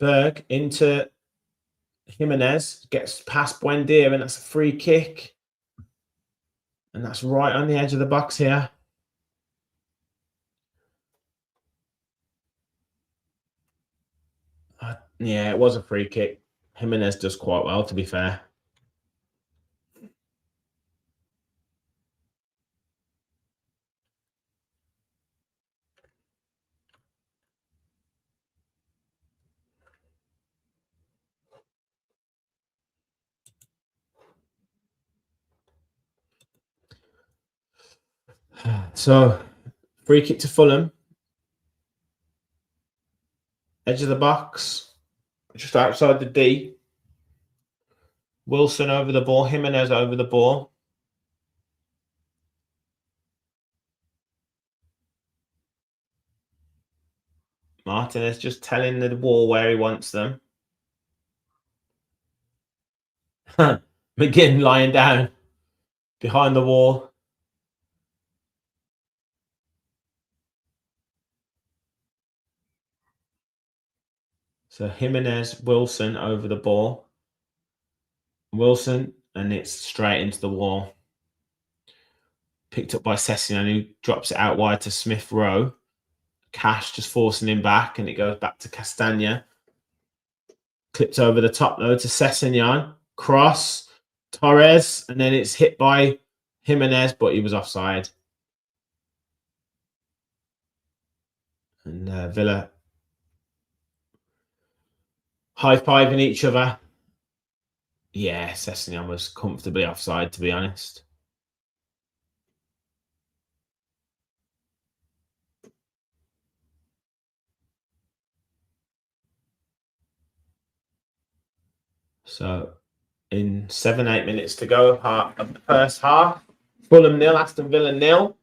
Berg into Jimenez. Gets past Buendia, and that's a free kick. And that's right on the edge of the box here. Yeah, it was a free kick. Jimenez does quite well, to be fair. So, free kick to Fulham. Edge of the box. Just outside the D. Wilson over the ball. Jimenez over the ball. Martinez just telling the wall where he wants them. McGinn lying down behind the wall. So Jimenez, Wilson over the ball. Wilson, and it's straight into the wall. Picked up by Sessegnon, who drops it out wide to Smith Rowe. Cash just forcing him back, and it goes back to Castagna. Clipped over the top, though, to Sessegnon. Cross, Torres, and then it's hit by Jimenez, but he was offside. And Villa high-fiving each other. Yeah, Sessegnon was comfortably offside, to be honest. So, in 7-8 minutes to go of the first half, Fulham 0, Aston Villa 0.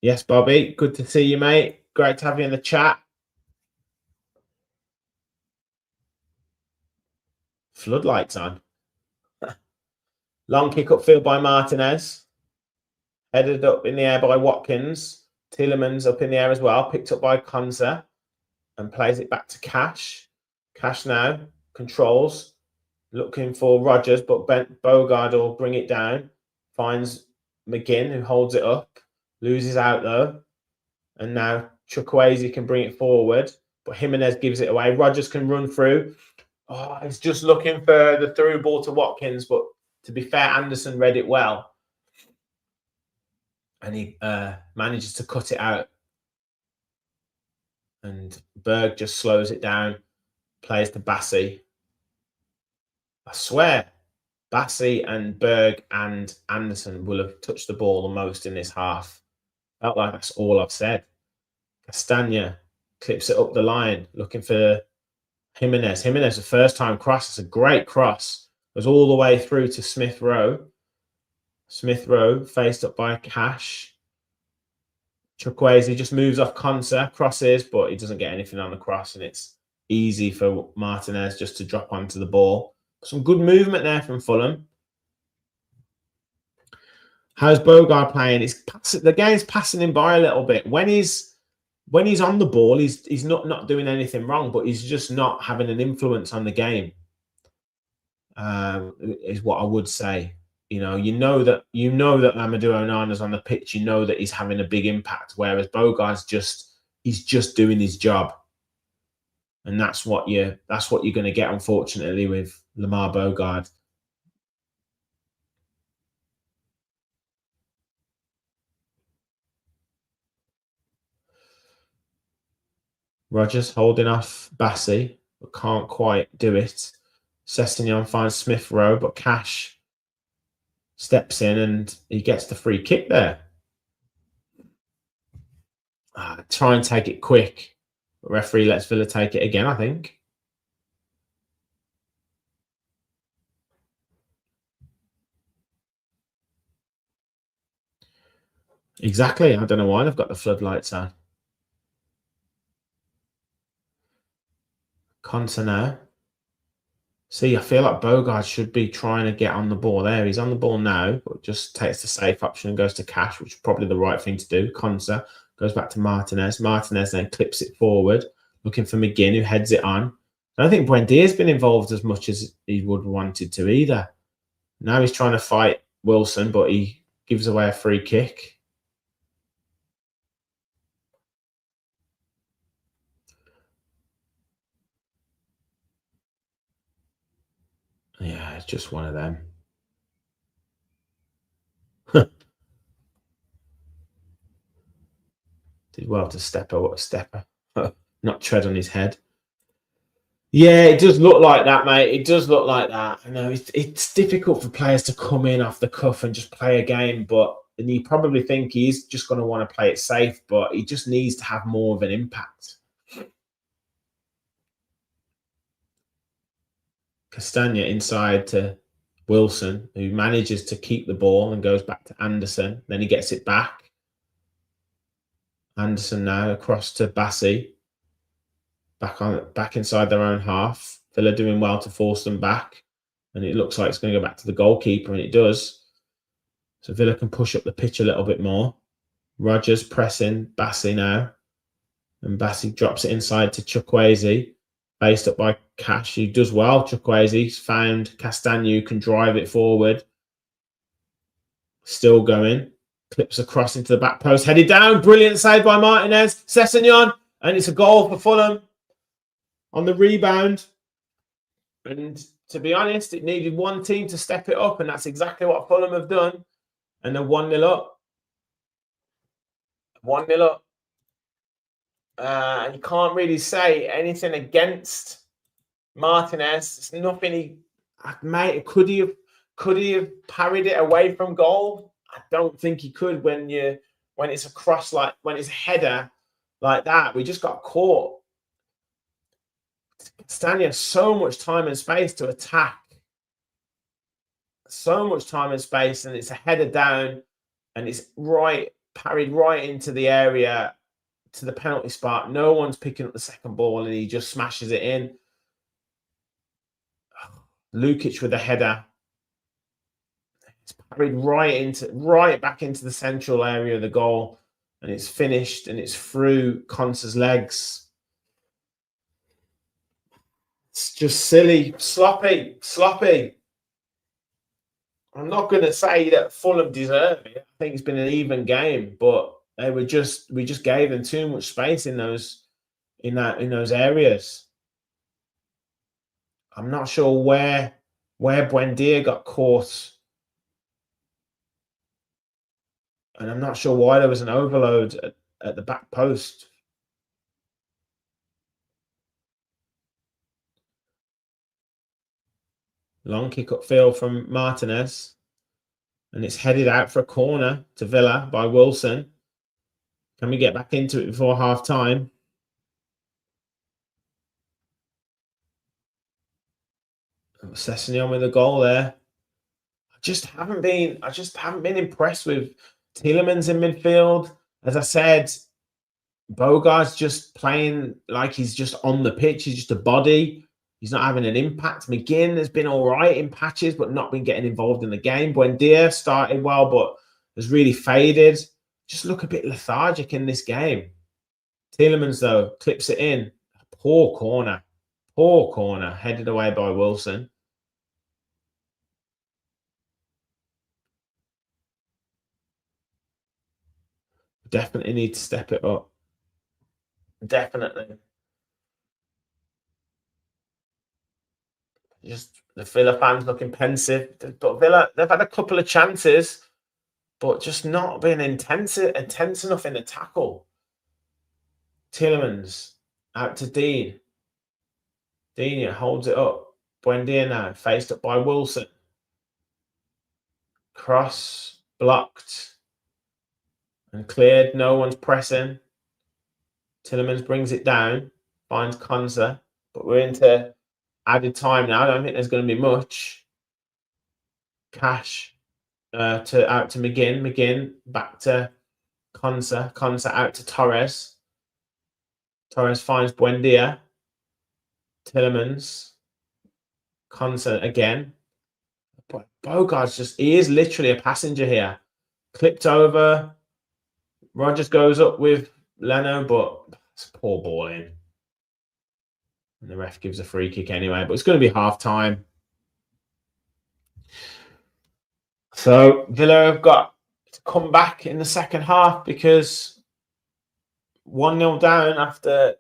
Yes, Bobby, good to see you, mate. Great to have you in the chat. Floodlights on. Long kick upfield by Martinez. Headed up in the air by Watkins. Tielemans up in the air as well. Picked up by Konsa. And plays it back to Cash. Cash now controls. Looking for Rodgers, but Bogard will bring it down. Finds McGinn, who holds it up. Loses out, though. And now Chukwueze can bring it forward. But Jimenez gives it away. Rodgers can run through. Oh, he's just looking for the through ball to Watkins. But to be fair, Anderson read it well. And he manages to cut it out. And Berg just slows it down. Plays to Bassi. I swear, Bassi and Berg and Anderson will have touched the ball the most in this half. Felt like that's all I've said. Castagna clips it up the line, looking for Jimenez. Jimenez, the first time cross. It's a great cross. Goes all the way through to Smith Rowe. Smith Rowe faced up by Cash. Chukwueze just moves off Konsa, crosses, but he doesn't get anything on the cross, and it's easy for Martinez just to drop onto the ball. Some good movement there from Fulham. How's Bogard playing? The game's passing him by a little bit. When he's on the ball, he's not doing anything wrong, but he's just not having an influence on the game. Is what I would say. You know that Amadou Onana's on the pitch. You know that he's having a big impact. Whereas Bogard's just doing his job, and that's what you're going to get, unfortunately, with Lamar Bogard. Rodgers holding off Bassi, but can't quite do it. Sessegnon finds Smith Rowe, but Cash steps in and he gets the free kick there. Try and take it quick. The referee lets Villa take it again, I think. Exactly. I don't know why they've got the floodlights on. Konsa now. See, I feel like Bogard should be trying to get on the ball there. He's on the ball now, but just takes the safe option and goes to Cash, which is probably the right thing to do. Konsa goes back to Martinez. Martinez then clips it forward, looking for McGinn, who heads it on. I don't think Buendia's been involved as much as he would have wanted to either. Now he's trying to fight Wilson, but he gives away a free kick. Yeah, it's just one of them. Did well to stepper, not tread on his head. Yeah, it does look like that, mate. It does look like that. I know it's difficult for players to come in off the cuff and just play a game, and you probably think he's just going to want to play it safe, but he just needs to have more of an impact. Castagna inside to Wilson, who manages to keep the ball and goes back to Anderson. Then he gets it back. Anderson now across to Bassi. Back inside their own half. Villa doing well to force them back. And it looks like it's going to go back to the goalkeeper, and it does. So Villa can push up the pitch a little bit more. Rodgers pressing Bassi now. And Bassi drops it inside to Chukwueze. Based up by Cash, who does well. Chukwueze's found Castagna, who can drive it forward. Still going. Clips across into the back post. Headed down. Brilliant save by Martinez. Sessegnon. And it's a goal for Fulham on the rebound. And to be honest, it needed one team to step it up, and that's exactly what Fulham have done. And they're 1-0 up. 1-0 up. And you can't really say anything against Martinez. It's nothing could he have parried it away from goal? I don't think he could when it's a cross, like when it's a header like that. We just got caught. Stanley has so much time and space to attack. So much time and space, and it's a header down, and it's parried right into the area to the penalty spot. No one's picking up the second ball, and he just smashes it in. Lukic with a header. It's parried right back into the central area of the goal, and it's finished, and it's through Konsa's legs. It's just silly, sloppy. I'm not going to say that Fulham deserve it. I think it's been an even game, but we just gave them too much space in those areas. I'm not sure where Buendia got caught, and I'm not sure why there was an overload at the back post. Long kick upfield from Martinez, and it's headed out for a corner to Villa by Wilson. Can we get back into it before half time? Sessegnon with a goal there. I just haven't been impressed with Tielemans in midfield. As I said, Bogart's just playing like he's just on the pitch. He's just a body. He's not having an impact. McGinn has been all right in patches, but not been getting involved in the game. Buendia started well, but has really faded. Just look a bit lethargic in this game. Tielemans, though, clips it in. Poor corner. Headed away by Wilson. Definitely need to step it up. Definitely. Just the Villa fans looking pensive. But Villa, they've had a couple of chances, but just not being intense enough in the tackle. Tielemans out to Dean. Dean holds it up. Buendia now faced up by Wilson. Cross blocked and cleared. No one's pressing. Tielemans brings it down, finds Konsa, but we're into added time now. I don't think there's going to be much. Cash out to McGinn. McGinn back to Konsa. Konsa out to Torres. Torres finds Buendia. Tielemans. Konsa again. But Bogart's he is literally a passenger here. Clipped over. Rogers goes up with Leno, but it's a poor ball in. And the ref gives a free kick anyway, but it's going to be half time. So Villa have got to come back in the second half because 1-0 down after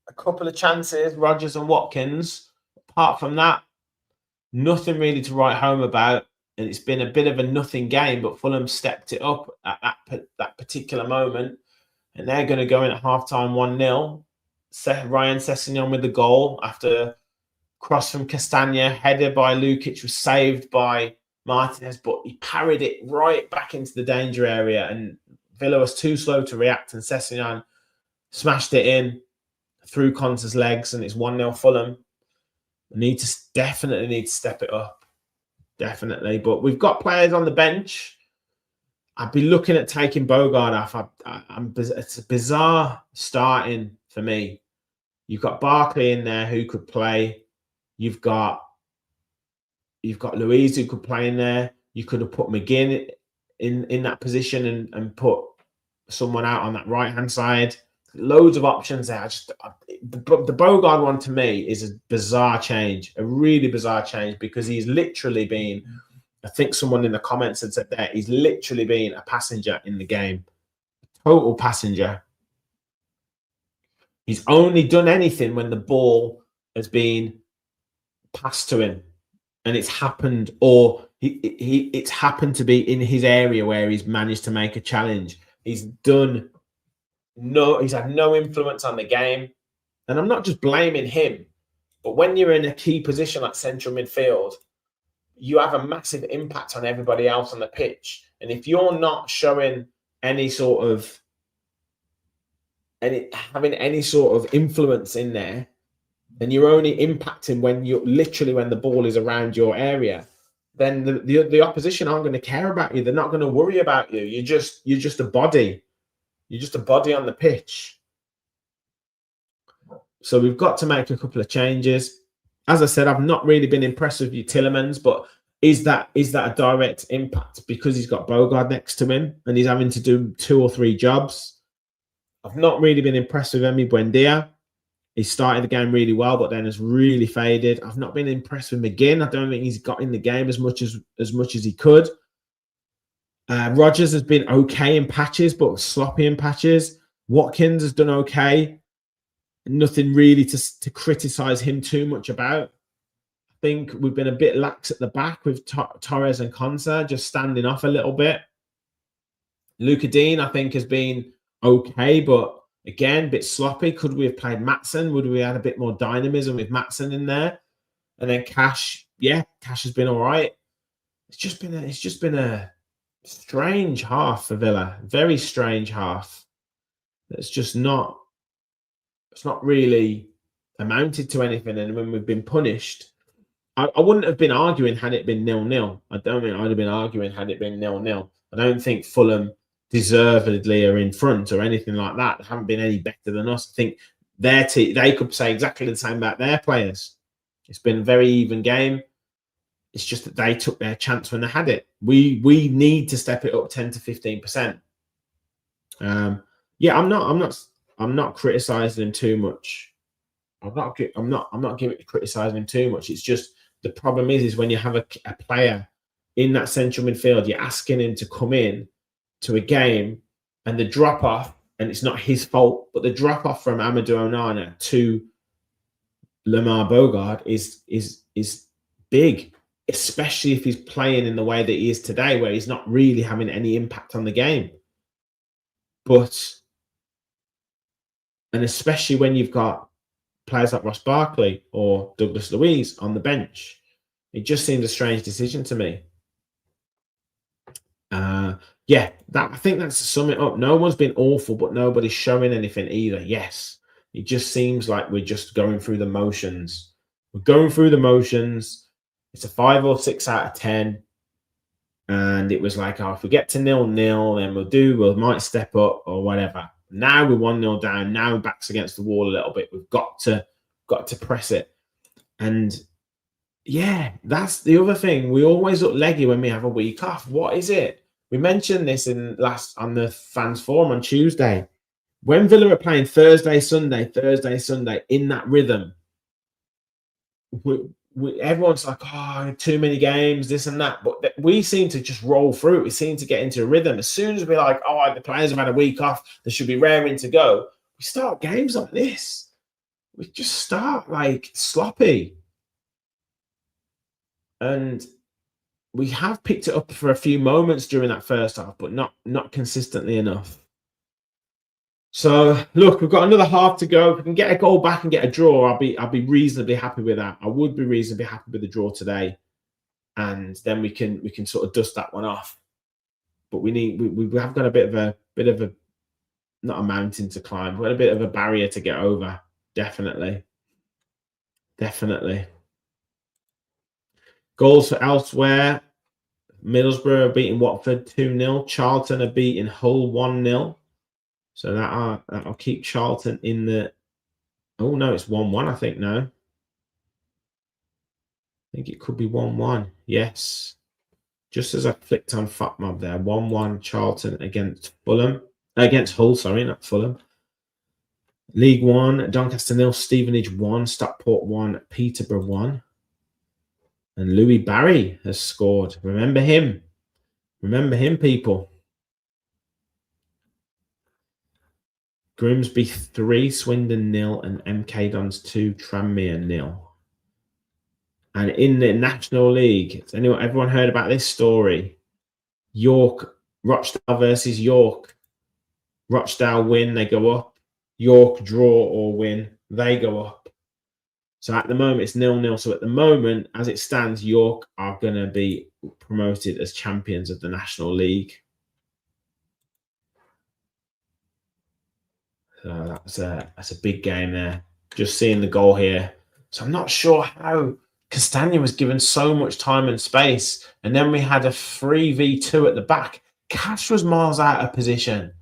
a couple of chances, Rogers and Watkins. Apart from that, nothing really to write home about. And it's been a bit of a nothing game, but Fulham stepped it up at that particular moment. And they're going to go in at halftime 1-0. Ryan Sessegnon with the goal after cross from Castagna, headed by Lukic, was saved by Martinez, but he parried it right back into the danger area. And Villa was too slow to react, and Sessegnon smashed it in through Konsa's legs, and it's 1-0 Fulham. Definitely need to step it up. Definitely. But we've got players on the bench. I'd be looking at taking Bogart off. It's a bizarre starting for me. You've got Barkley in there who could play. You've got Louise who could play in there. You could have put McGinn in that position and put someone out on that right-hand side. Loads of options there. The Bogart one to me is a bizarre change, a really bizarre change, because he's literally been, I think someone in the comments had said that, he's literally been a passenger in the game. Total passenger. He's only done anything when the ball has been passed to him and it's happened, or it's happened to be in his area where he's managed to make a challenge. He's had no influence on the game. And I'm not just blaming him, but when you're in a key position like central midfield, you have a massive impact on everybody else on the pitch. And if you're not showing any sort of having any sort of influence in there, then you're only impacting when the ball is around your area. Then the opposition aren't going to care about you. They're not going to worry about you. You're just a body. You're just a body on the pitch. So we've got to make a couple of changes. As I said, I've not really been impressed with you Tillemans, but is that a direct impact because he's got Bogard next to him and he's having to do 2 or 3 jobs? I've not really been impressed with Emi Buendia. He started the game really well, but then has really faded. I've not been impressed with McGinn. I don't think he's got in the game as much as he could. Rodgers has been okay in patches, but sloppy in patches. Watkins has done okay. Nothing really to criticise him too much about. I think we've been a bit lax at the back with Torres and Konsa just standing off a little bit. Luca Dean, I think, has been okay, but again, a bit sloppy. Could we have played Maatsen? Would we have had a bit more dynamism with Maatsen in there? And then Cash, Cash has been all right. It's just been a strange half for Villa. Very strange half. It's not really amounted to anything. And when we've been punished, I wouldn't have been arguing had it been 0-0. I don't think I'd have been arguing had it been 0-0. I don't think Fulham deservedly are in front or anything like that. They haven't been any better than us. I think their team, they could say exactly the same about their players. It's been a very even game. It's just that they took their chance when they had it. We need to step it up 10 to 15%. I'm not criticizing him too much. I'm not criticizing him too much. It's just the problem is when you have a player in that central midfield, you're asking him to come in to a game and the drop off, and it's not his fault, but the drop off from Amadou Onana to Lamar Bogard is big, especially if he's playing in the way that he is today, where he's not really having any impact on the game. And especially when you've got players like Ross Barkley or Douglas Luiz on the bench, it just seems a strange decision to me. I think that's to sum it up. No one's been awful, but nobody's showing anything either. Yes, it just seems like we're just going through the motions. We're going through the motions. It's a 5 or 6 out of 10. And it was like, if we get to 0-0, then we might step up or whatever. Now we're 1-0 down. Now we're backs against the wall a little bit. We've got to press it. And that's the other thing. We always look leggy when we have a week off. What is it? We mentioned this on the fans forum on Tuesday. When Villa are playing Thursday, Sunday in that rhythm, everyone's like, too many games, this and that. But we seem to just roll through. We seem to get into a rhythm. As soon as we're like, the players have had a week off, they should be raring to go. We start games like this. We just start like sloppy. And we have picked it up for a few moments during that first half, but not consistently enough. So look, we've got another half to go. If we can get a goal back and get a draw, I'll be reasonably happy with that. I would be reasonably happy with the draw today, and then we can sort of dust that one off. But we have got a bit of a not a mountain to climb, but a bit of a barrier to get over. Definitely. Goals for elsewhere. Middlesbrough are beating Watford 2-0. Charlton are beating Hull 1-0. So that'll keep Charlton in the... Oh, no, it's 1-1, I think, now. I think it could be 1-1. Yes. Just as I clicked on FotMob there. 1-1 Charlton against Fulham. Against Hull, sorry, not Fulham. League 1, Doncaster 0, Stevenage 1, Stockport 1, Peterborough 1. And Louis Barry has scored. Remember him. People. Grimsby 3, Swindon 0, and MK Dons 2, Tranmere 0. And in the National League, has everyone heard about this story? Rochdale versus York. Rochdale win, they go up. York draw or win, they go up. So at the moment, it's 0-0. So at the moment, as it stands, York are going to be promoted as champions of the National League. So that's a big game there. Just seeing the goal here. So I'm not sure how Castagna was given so much time and space. And then we had a 3v2 at the back. Cash was miles out of position.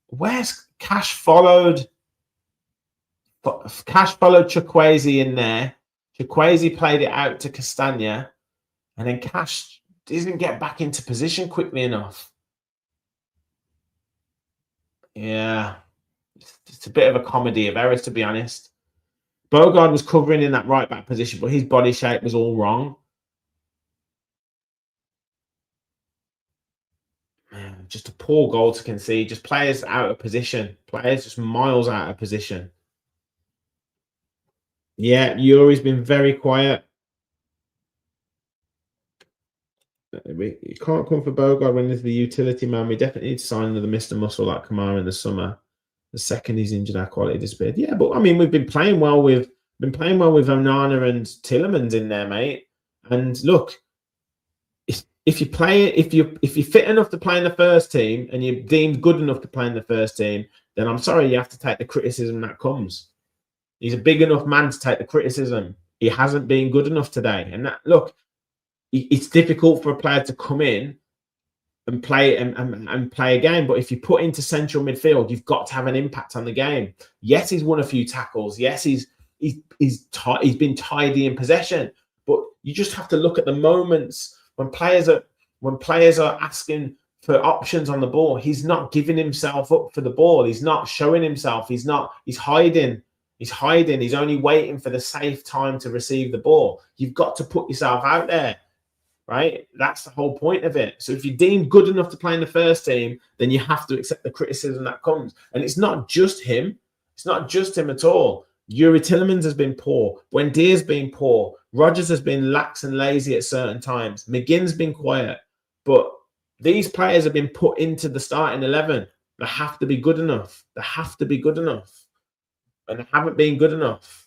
Where's Cash followed? Cash followed Chukwueze in there. Chukwueze played it out to Castagna, and then Cash didn't get back into position quickly enough. Yeah, it's a bit of a comedy of errors, to be honest. Bogard was covering in that right back position, but his body shape was all wrong. Man, just a poor goal to concede. Just players out of position. Players just miles out of position. Yeah, Yuri's been very quiet. You can't come for Bogard when there's the utility man. We definitely need to sign another Mr. Muscle like Kamara in the summer. The second he's injured, our quality disappeared. Yeah, but I mean, we've been playing well with Onana and Tillemans in there, mate. And look, if you're fit enough to play in the first team and you're deemed good enough to play in the first team, then I'm sorry, you have to take the criticism that comes. He's a big enough man to take the criticism. He hasn't been good enough today, and that look, it's difficult for a player to come in and play and play a game. But if you put into central midfield, you've got to have an impact on the game. Yes, he's won a few tackles. Yes, he's been tidy in possession. But you just have to look at the moments when players are asking for options on the ball. He's not giving himself up for the ball. He's not showing himself. He's hiding. He's hiding. He's only waiting for the safe time to receive the ball. You've got to put yourself out there. Right? That's the whole point of it. So if you're deemed good enough to play in the first team, then you have to accept the criticism that comes. And it's not just him. It's not just him at all. Yuri Tillemans has been poor. Buendia's been poor. Rodgers has been lax and lazy at certain times. McGinn's been quiet. But these players have been put into the starting 11. They have to be good enough. They have to be good enough. And they haven't been good enough.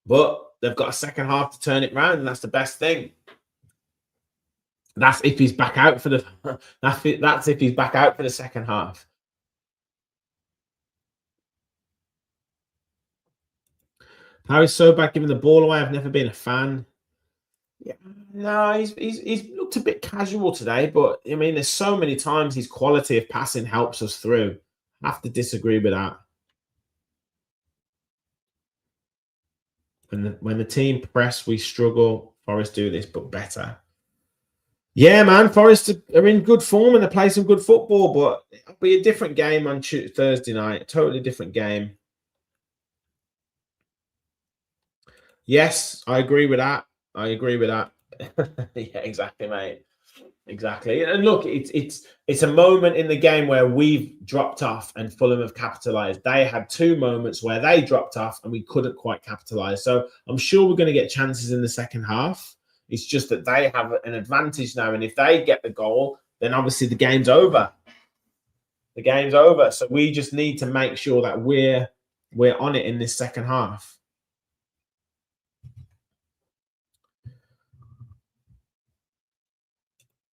But they've got a second half to turn it around, and that's the best thing. That's if he's back out for the. That's if he's back out for the second half. How is so bad giving the ball away? I've never been a fan. Yeah, no, he's looked a bit casual today, but I mean, there's so many times his quality of passing helps us through. I have to disagree with that. When the team press, we struggle. Forest do this, but better. Yeah, man, Forest are in good form and they play some good football, but it'll be a different game on Thursday night. A totally different game. Yes, I agree with that. I agree with that. Yeah, exactly, mate. Exactly. And look, it's a moment in the game where we've dropped off and Fulham have capitalised. They had two moments where they dropped off and we couldn't quite capitalise. So I'm sure we're going to get chances in the second half. It's just that they have an advantage now. And if they get the goal, then obviously the game's over. The game's over. So we just need to make sure that we're on it in this second half.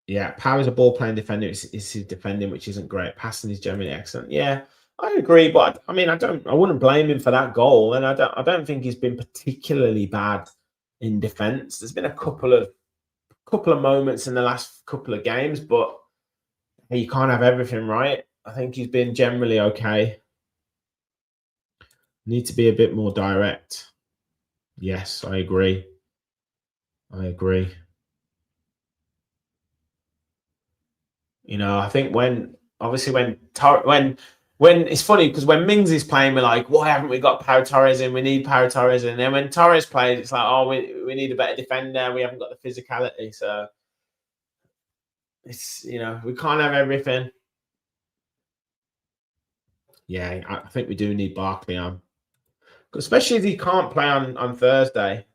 Yeah, Power is a ball playing defender. It's his defending, which isn't great. Passing is generally excellent. Yeah, I agree, but I mean, I wouldn't blame him for that goal, and I don't think he's been particularly bad in defence. There's been a couple of moments in the last couple of games, but you can't have everything, right? I think he's been generally okay. Need to be a bit more direct. Yes, I agree. I agree. You know, I think when it's funny because when Mings is playing, we're like, why haven't we got Pau Torres in? We need Pau Torres in. And then when Torres plays, it's like, oh, we need a better defender. We haven't got the physicality. So it's, you know, we can't have everything. Yeah, I think we do need Barkley on. Especially if he can't play on Thursday.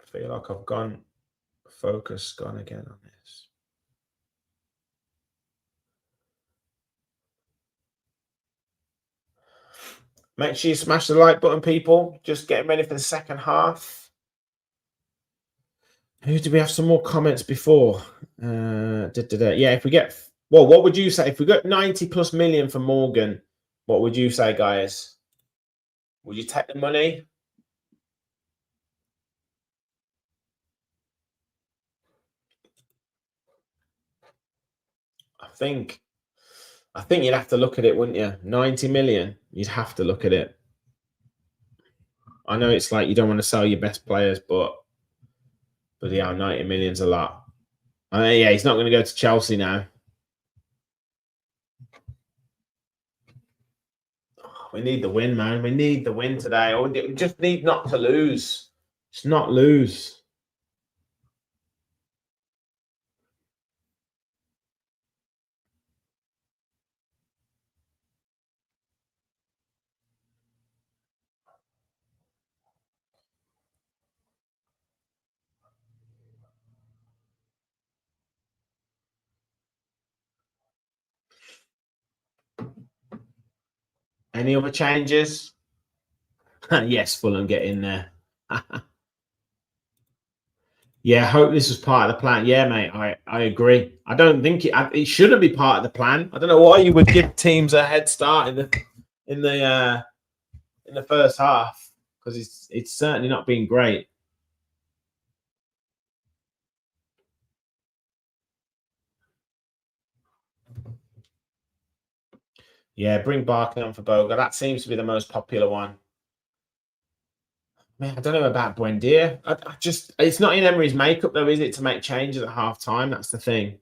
I feel like I've gone again on this. Make sure you smash the like button, people. Just getting ready for the second half. Who do we have some more comments before? Yeah, if we get what would you say if we got 90 plus million for Morgan? What would you say, guys? Would you take the money? I think you'd have to look at it, wouldn't you? 90 million. You'd have to look at it. I know it's like you don't want to sell your best players, but yeah, 90 million's a lot. Yeah, he's not going to go to Chelsea now. We need the win, man. We need the win today. We just need not to lose. Just not lose. Any other changes? Yes, Fulham get in there. Yeah, I hope this was part of the plan. Yeah, mate, I agree. I don't think it shouldn't be part of the plan. I don't know why you would give teams a head start in the first half, because it's certainly not been great. Yeah, bring Barkley on for Boga. That seems to be the most popular one. Man, I don't know about Buendia. I just, it's not in Emery's makeup though, is it, to make changes at half time? That's the thing.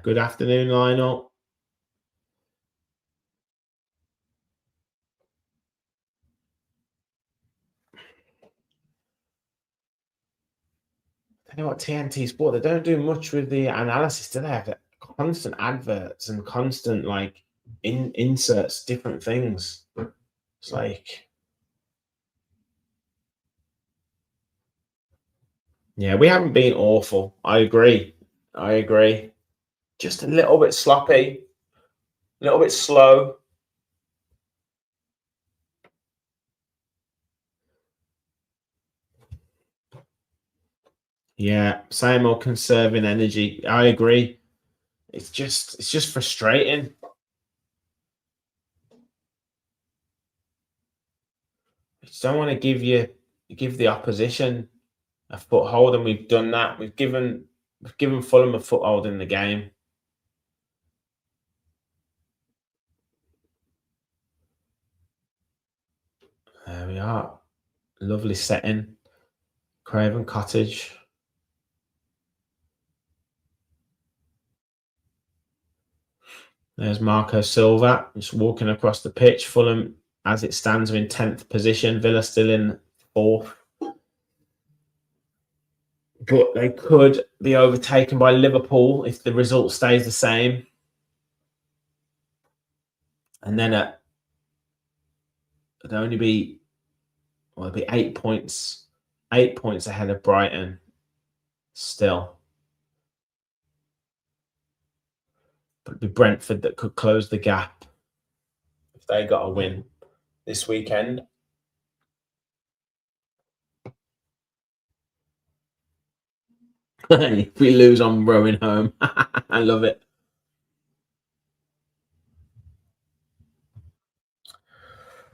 Good afternoon, Lionel. I know what TNT Sport, they don't do much with the analysis, do they? Have constant adverts and constant like inserts, different things. It's like, yeah, we haven't been awful. I agree. Just a little bit sloppy, a little bit slow. Yeah, same old conserving energy. I agree. It's just frustrating. I just don't want to give the opposition a foothold, and we've done that. We've given Fulham a foothold in the game. There we are. Lovely setting. Craven Cottage. There's Marco Silva just walking across the pitch. Fulham, as it stands, are in 10th position. Villa still in 4th. But they could be overtaken by Liverpool if the result stays the same. And then it'd only be, well, it'd be 8 points. 8 points ahead of Brighton still. But it'd be Brentford that could close the gap if they got a win this weekend. If we lose on rowing home, I love it.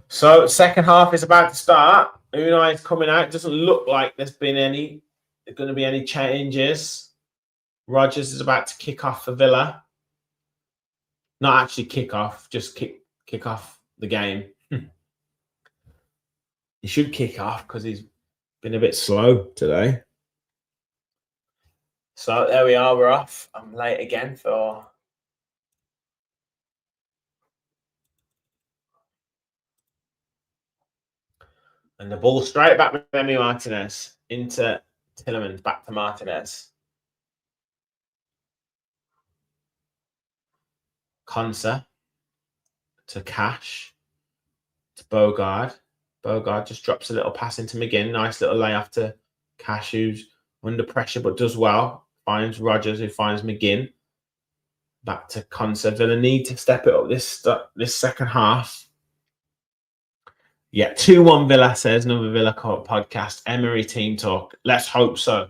So second half is about to start. Unai is coming out. It doesn't look like there's going to be any changes. Rodgers is about to kick off for Villa. Not actually kick off, just kick off the game. He should kick off because he's been a bit slow today. So there we are. We're off. I'm late again for. And the ball straight back with Emi Martinez into Tielemans, back to Martinez. Konsa to Cash to Bogard. Bogard just drops a little pass into McGinn. Nice little layoff to Cash, who's under pressure but does well. Finds Rodgers, who finds McGinn. Back to Konsa. Villa need to step it up this second half. Yeah, 2-1 Villa, says another Villa podcast. Emery team talk. Let's hope so.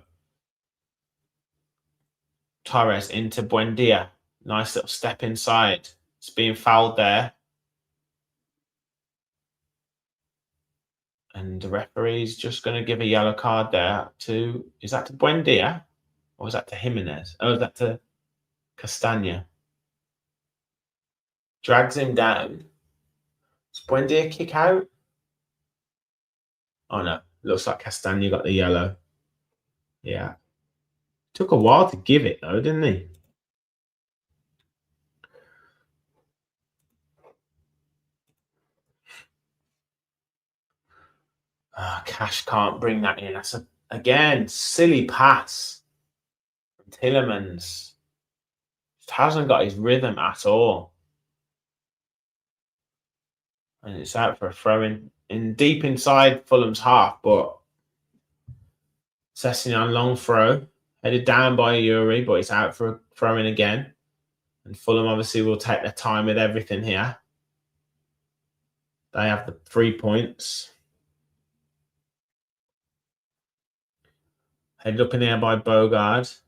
Torres into Buendia. Nice little step inside. It's being fouled there. And the referee's just going to give a yellow card there to, is that to Buendia? Or was that to Jimenez? Oh, was that to Castagna? Drags him down. Does Buendia kick out? Oh no, looks like Castagna got the yellow. Yeah. Took a while to give it though, didn't he? Cash can't bring that in. That's again silly pass from Tillemans. Just hasn't got his rhythm at all. And it's out for a throw in deep inside Fulham's half, but Sessegnon long throw, headed down by Yuri, but it's out for a throw in again. And Fulham obviously will take their time with everything here. They have the 3 points. Headed up in the air by Bogard.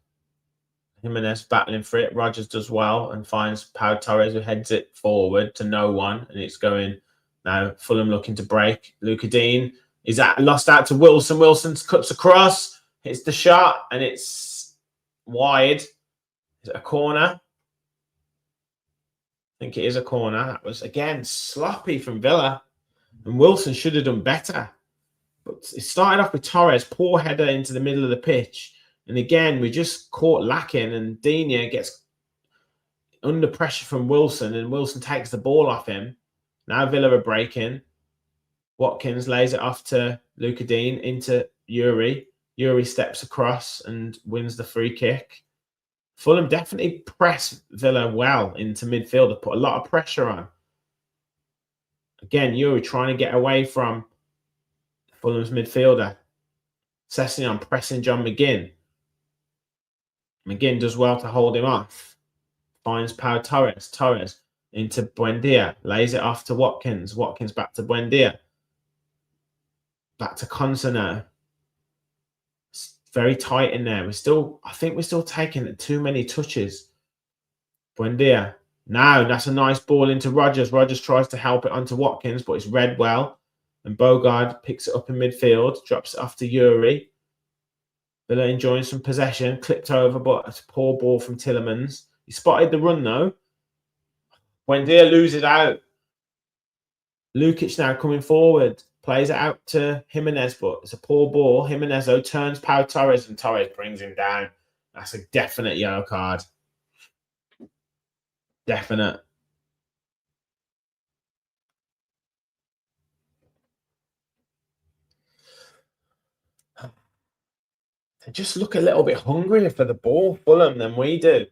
Jimenez battling for it. Rogers does well and finds Pau Torres, who heads it forward to no one. And it's going now. Fulham looking to break. Luca Dean is lost out to Wilson. Wilson cuts across, hits the shot, and it's wide. Is it a corner? I think it is a corner. That was, again, sloppy from Villa. And Wilson should have done better. But it started off with Torres, poor header into the middle of the pitch. And again, we just caught lacking, and Dina gets under pressure from Wilson, and Wilson takes the ball off him. Now Villa are breaking. Watkins lays it off to Luca Dean into Yuri. Yuri steps across and wins the free kick. Fulham definitely press Villa well into midfield. They put a lot of pressure on. Again, Yuri trying to get away from Fulham's midfielder. Sessegnon pressing John McGinn. McGinn does well to hold him off. Finds Pau Torres. Torres into Buendia. Lays it off to Watkins. Watkins back to Buendia. Back to Konsa now. It's very tight in there. I think we're still taking too many touches. Buendia. Now, that's a nice ball into Rogers. Rogers tries to help it onto Watkins, but it's read well. And Bogard picks it up in midfield, drops it off to Yuri. Villa enjoying some possession, clipped over, but it's a poor ball from Tillemans. He spotted the run though. Buendia loses out. Lukic now coming forward, plays it out to Jimenez, but it's a poor ball. Jimenez though turns Pau Torres, and Torres brings him down. That's a definite yellow card. Definite. They just look a little bit hungrier for the ball, Fulham, than we do.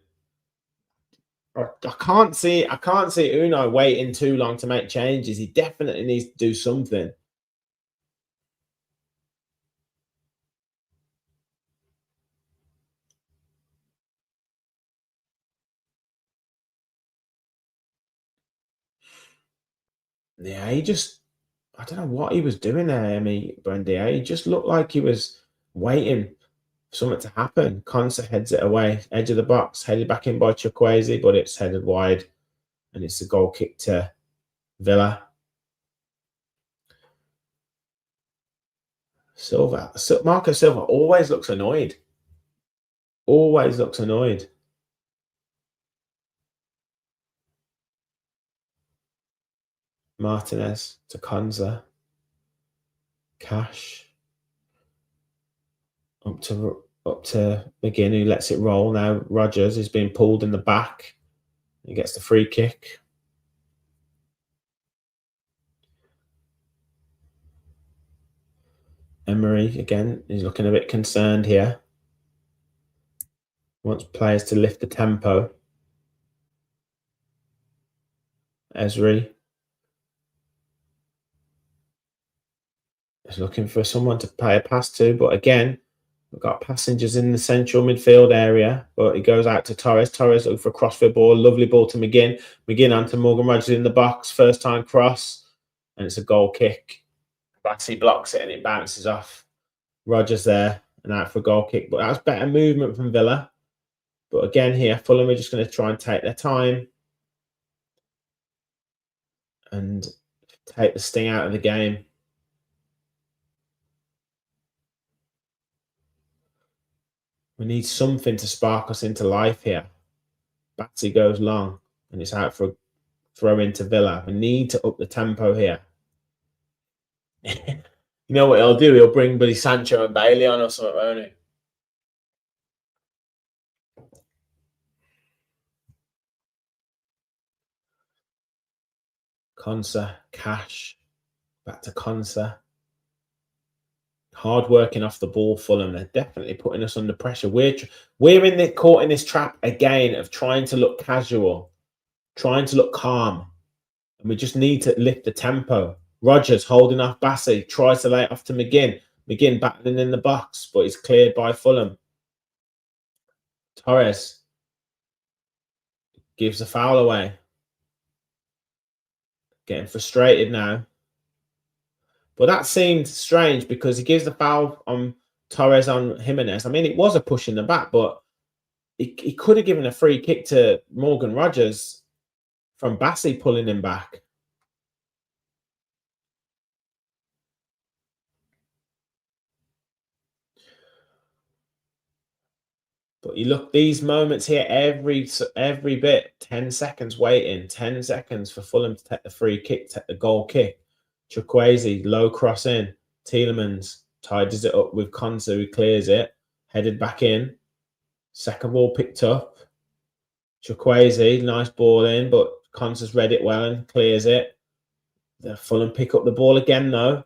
I can't see Unai waiting too long to make changes. He definitely needs to do something. Yeah, I don't know what he was doing there, Buendia. He just looked like he was waiting for something to happen. Konsa heads it away, edge of the box, headed back in by Chukwueze, but it's headed wide, and it's a goal kick to Villa. Marco Silva always looks annoyed. Always looks annoyed. Martinez to Konsa. Cash. Up to McGinn, who lets it roll. Now Rogers is being pulled in the back. He gets the free kick. Emery, again, is looking a bit concerned here. Wants players to lift the tempo. Esri is looking for someone to play a pass to, but again, we've got passengers in the central midfield area, but it goes out to Torres. Torres looking for a crossfield ball. Lovely ball to McGinn. McGinn onto Morgan Rogers in the box. First time cross, and it's a goal kick. Batsy blocks it and it bounces off Rogers there and out for a goal kick. But that's better movement from Villa. But again here, Fulham are just going to try and take their time and take the sting out of the game. We need something to spark us into life here. Batsy goes long and it's out for a throw into Villa. We need to up the tempo here. You know what he'll do? He'll bring Billy Sancho and Bailey on or something, won't he? Konsa, Cash, back to Konsa. Hard working off the ball, Fulham. They're definitely putting us under pressure. We're caught in this trap again of trying to look casual, trying to look calm, and we just need to lift the tempo. Rodgers holding off Bassey, tries to lay it off to McGinn. McGinn battling in the box, but he's cleared by Fulham. Torres gives the foul away. Getting frustrated now. But that seemed strange because he gives the foul on Torres on Jimenez. I mean, it was a push in the back, but he could have given a free kick to Morgan Rodgers from Bassey pulling him back. But you look, these moments here, every bit, 10 seconds waiting, 10 seconds for Fulham to take the free kick, take the goal kick. Chukwueze, low cross in. Tielemans tidies it up with Konsa, who clears it, headed back in. Second ball picked up. Chukwueze, nice ball in, but Konsa's read it well and clears it. The Fulham pick up the ball again, though.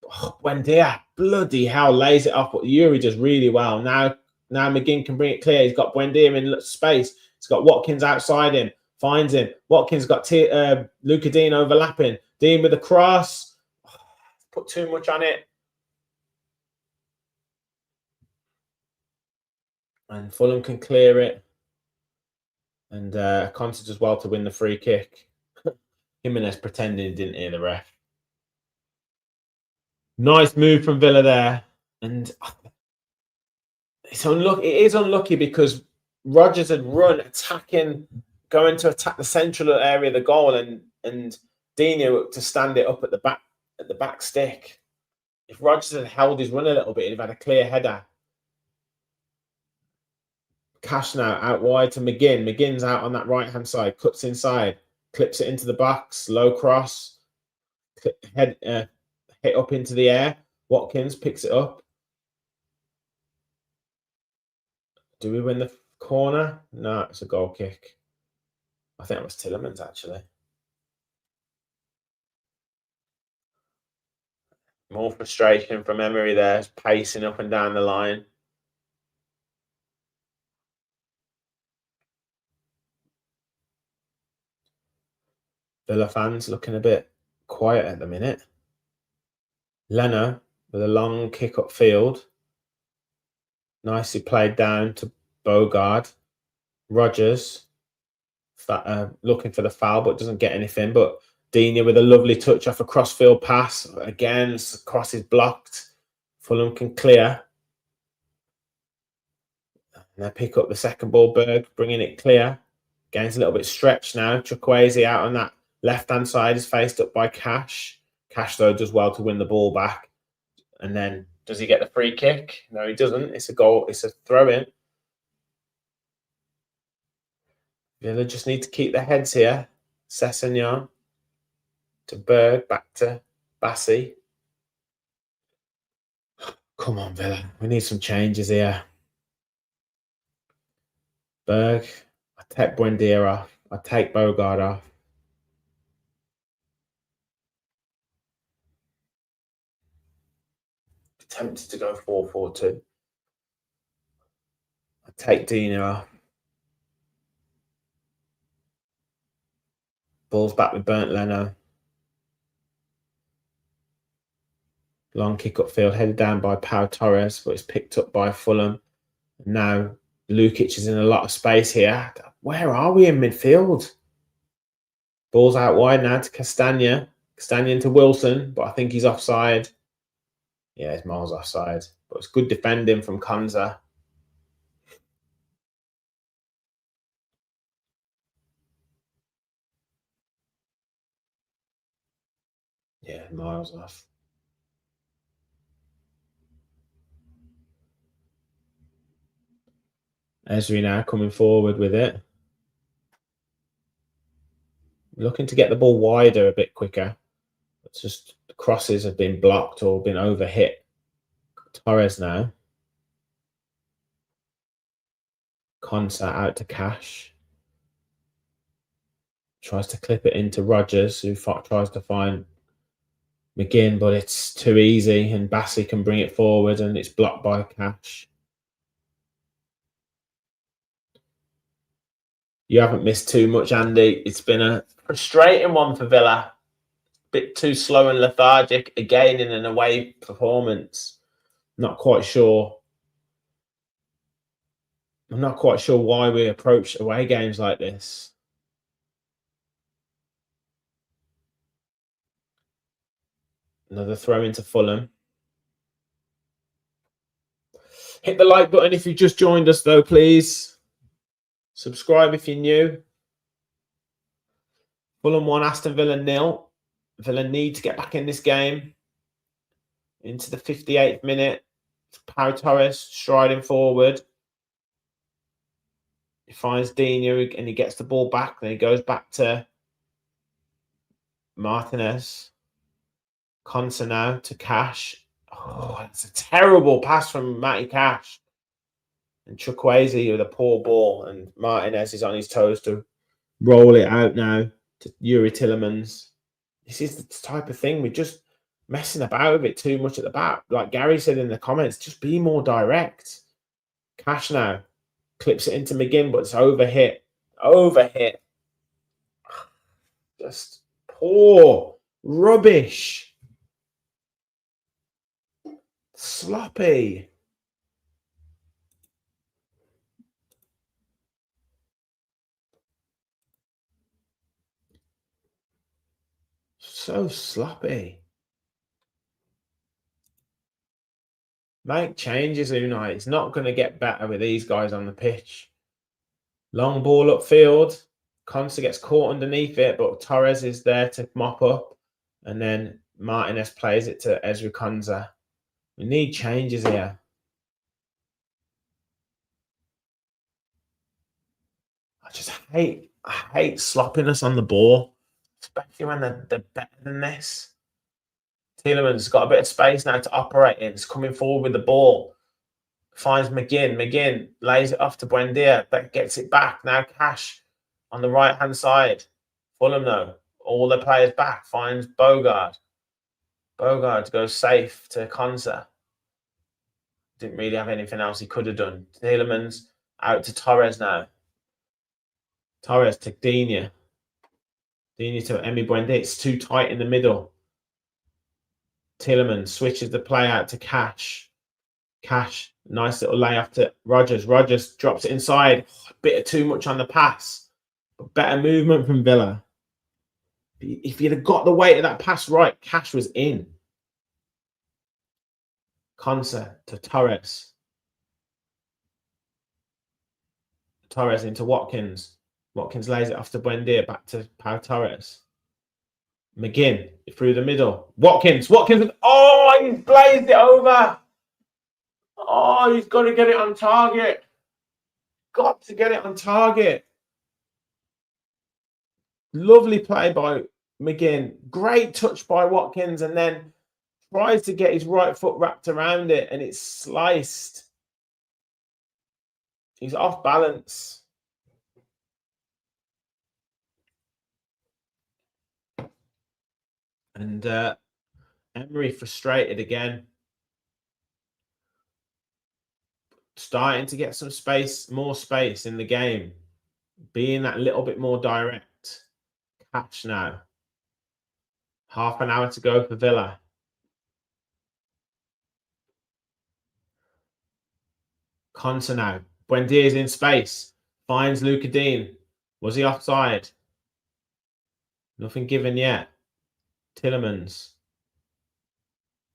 Oh, Buendia, bloody hell, lays it off, but Yuri does really well. Now McGinn can bring it clear. He's got Buendia in space. He's got Watkins outside him. Finds him. Watkins got Luca Dean overlapping. Dean with a cross. Oh, put too much on it. And Fulham can clear it. And Konsa does well to win the free kick. Jimenez pretending he didn't hear the ref. Nice move from Villa there. And it is unlucky because Rodgers had run attacking, going to attack the central area of the goal, and Dino to stand it up at the back stick. If Rodgers had held his run a little bit, he'd have had a clear header. Cash now out wide to McGinn. McGinn's out on that right hand side, cuts inside, clips it into the box, low cross, head hit up into the air. Watkins picks it up. Do we win the corner? No, it's a goal kick. I think it was Tielemans, actually. More frustration from Emery there, pacing up and down the line. Villa fans looking a bit quiet at the minute. Leno with a long kick upfield. Nicely played down to Bogard. Rodgers looking for the foul, but doesn't get anything. But Dina with a lovely touch off a crossfield pass. Again, cross is blocked. Fulham can clear. And they pick up the second ball. Berg bringing it clear. Game's a little bit stretched now. Chukwueze out on that left-hand side is faced up by Cash. Cash, though, does well to win the ball back. And then, does he get the free kick? No, he doesn't. It's a goal. It's a throw-in. Villa just need to keep their heads here. Sessegnon to Berg, back to Bassey. Come on, Villa. We need some changes here. Berg. I take Buendia off. I take Bogard off. Tempted to go 4-4-2. I take Dina off. Ball's back with Bernd Leno. Long kick upfield, headed down by Pau Torres, but it's picked up by Fulham. Now Lukic is in a lot of space here. Where are we in midfield? Ball's out wide now to Castagna. Castagna into Wilson, but I think he's offside. Yeah, it's miles offside. But it's good defending from Konsa. Yeah, miles off. Ezri now coming forward with it. Looking to get the ball wider a bit quicker. It's just the crosses have been blocked or been overhit. Torres now. Konsa out to Cash. Tries to clip it into Rogers, who tries to find McGinn, but it's too easy, and Bassey can bring it forward, and it's blocked by Cash. You haven't missed too much, Andy. It's been a frustrating one for Villa. Bit too slow and lethargic again in an away performance. Not quite sure. I'm not quite sure why we approach away games like this. Another throw into Fulham. Hit the like button if you just joined us, though, please. Subscribe if you're new. Fulham 1, Aston Villa 0. Villa need to get back in this game. Into the 58th minute. Pau Torres striding forward. He finds Dina and he gets the ball back. Then he goes back to Martinez. Konsa now to Cash. Oh, it's a terrible pass from Matty Cash. And Chukwueze with a poor ball. And Martinez is on his toes to roll it out now to Yuri Tillemans. This is the type of thing we're just messing about with it too much at the back. Like Gary said in the comments, just be more direct. Cash now clips it into McGinn, but it's overhit. Overhit. Just poor. Rubbish. Sloppy. So sloppy. Make changes, Unai. It's not going to get better with these guys on the pitch. Long ball upfield. Konsa gets caught underneath it, but Torres is there to mop up. And then Martinez plays it to Ezri Konsa. We need changes here. I hate sloppiness on the ball, especially when they're better than this. Tielemans got a bit of space now to operate in. He's coming forward with the ball. Finds McGinn. McGinn lays it off to Buendia. That gets it back. Now Cash on the right-hand side. Fulham, though. All the players back. Finds Bogard. Bogard goes safe to Konsa. Didn't really have anything else he could have done. Tielemans out to Torres now. Torres to Dina. Dina to Emi Buendia. It's too tight in the middle. Tielemans switches the play out to Cash. Cash, nice little layoff to Rogers. Rogers drops it inside. A bit too much on the pass. But better movement from Villa. If you'd have got the weight of that pass right, Cash was in. Konsa to Torres. Torres into Watkins. Watkins lays it off to Buendia. Back to Pau Torres. McGinn through the middle. Watkins. Oh, he's blazed it over. Oh, he's got to get it on target. Got to get it on target. Lovely play by McGinn. Great touch by Watkins, and then tries to get his right foot wrapped around it, and it's sliced. He's off balance. And Emery frustrated again. Starting to get some space, more space in the game. Being that little bit more direct. Cash now. Half an hour to go for Villa. Konsa now. Buendia's in space. Finds Luca Dean. Was he offside? Nothing given yet. Tielemans.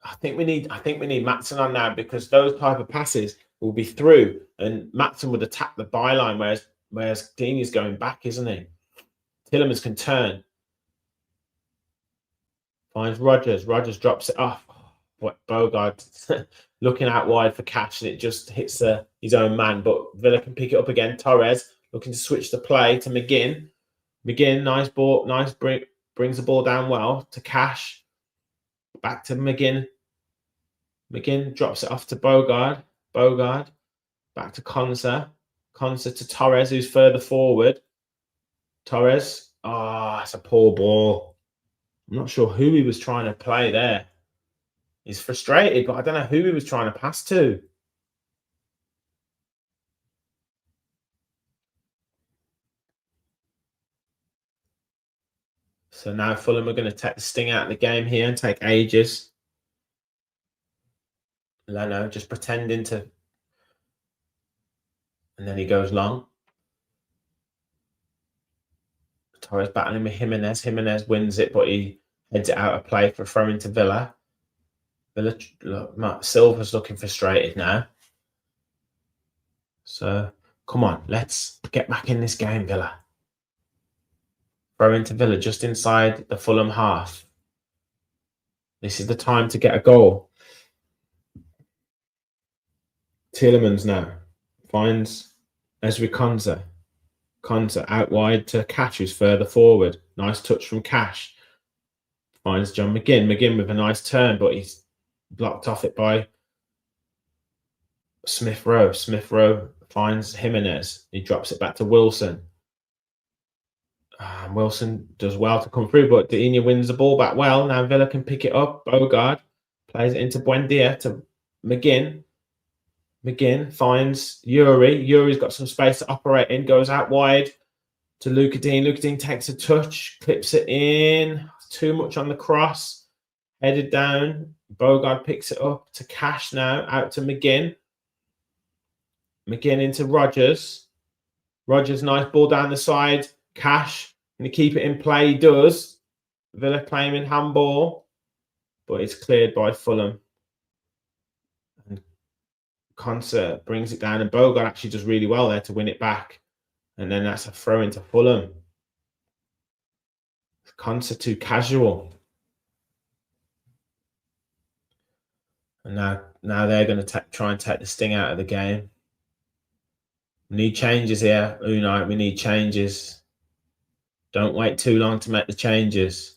I think we need Matson on now, because those type of passes will be through, and Matson would attack the byline, whereas Dean is going back, isn't he? Tielemans can turn. Finds Rogers. Rogers drops it off. What Bogard looking out wide for Cash, and it just hits his own man. But Villa can pick it up again. Torres looking to switch the play to McGinn. McGinn, nice ball, brings the ball down well to Cash. Back to McGinn. McGinn drops it off to Bogard. Back to Konsa. Konsa to Torres, who's further forward. Torres. It's a poor ball. I'm not sure who he was trying to play there. He's frustrated, but I don't know who he was trying to pass to. So now Fulham are going to take the sting out of the game here and take ages. Leno just pretending to. And then he goes long. Torres battling with Jimenez. Jimenez wins it, but he heads it out of play for a throw into Villa. Look, Silva's looking frustrated now. So, come on, let's get back in this game, Villa. Throw into Villa just inside the Fulham half. This is the time to get a goal. Tielemans now finds Ezri Konsa. Konsa out wide to Cash, who's further forward. Nice touch from Cash. Finds John McGinn. McGinn with a nice turn, but he's blocked off it by Smith Rowe. Smith Rowe finds Jimenez. He drops it back to Wilson. Wilson does well to come through, but Digne wins the ball back well. Now Villa can pick it up. Bogard plays it into Buendia to McGinn. McGinn finds Yuri. Yuri's got some space to operate in. Goes out wide to Luca Dean. Luca Dean takes a touch, clips it in. Too much on the cross. Headed down. Bogard picks it up to Cash now. Out to McGinn. McGinn into Rodgers. Rodgers, nice ball down the side. Cash, can he keep it in play? He does. Villa claiming handball, but it's cleared by Fulham. And Konsa brings it down, and Bogard actually does really well there to win it back. And then that's a throw into Fulham. Konsa too casual. And now they're going to try and take the sting out of the game. We need changes here, Unai. We need changes. Don't wait too long to make the changes.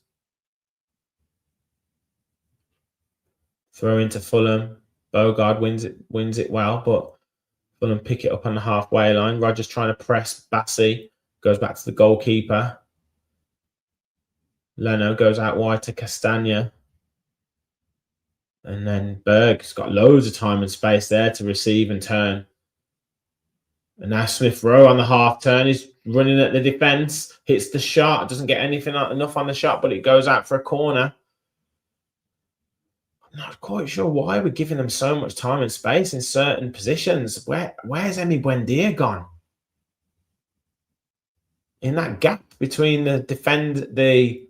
Throw into Fulham. Bogard wins it well, but Fulham pick it up on the halfway line. Rodgers trying to press Bassi. Goes back to the goalkeeper. Leno goes out wide to Castagna. And then Berg's got loads of time and space there to receive and turn. And now Smith Rowe on the half turn. He's running at the defence. Hits the shot. Doesn't get enough on the shot, but it goes out for a corner. I'm not quite sure why we're giving them so much time and space in certain positions. Where's Emi Buendia gone? In that gap between the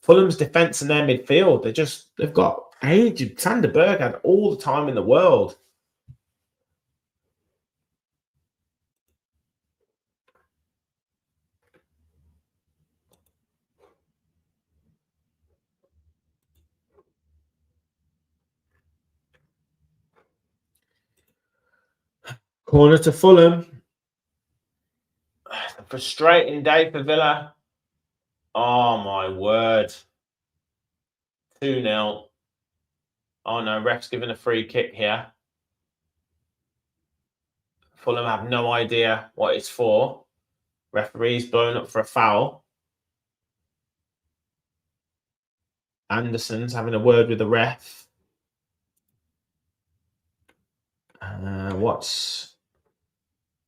Fulham's defence and their midfield, they've got age. Sander Berg had all the time in the world. Corner to Fulham. A frustrating day for Villa. Oh, my word. 2-0. Oh, no, ref's given a free kick here. Fulham have no idea what it's for. Referee's blown up for a foul. Anderson's having a word with the ref.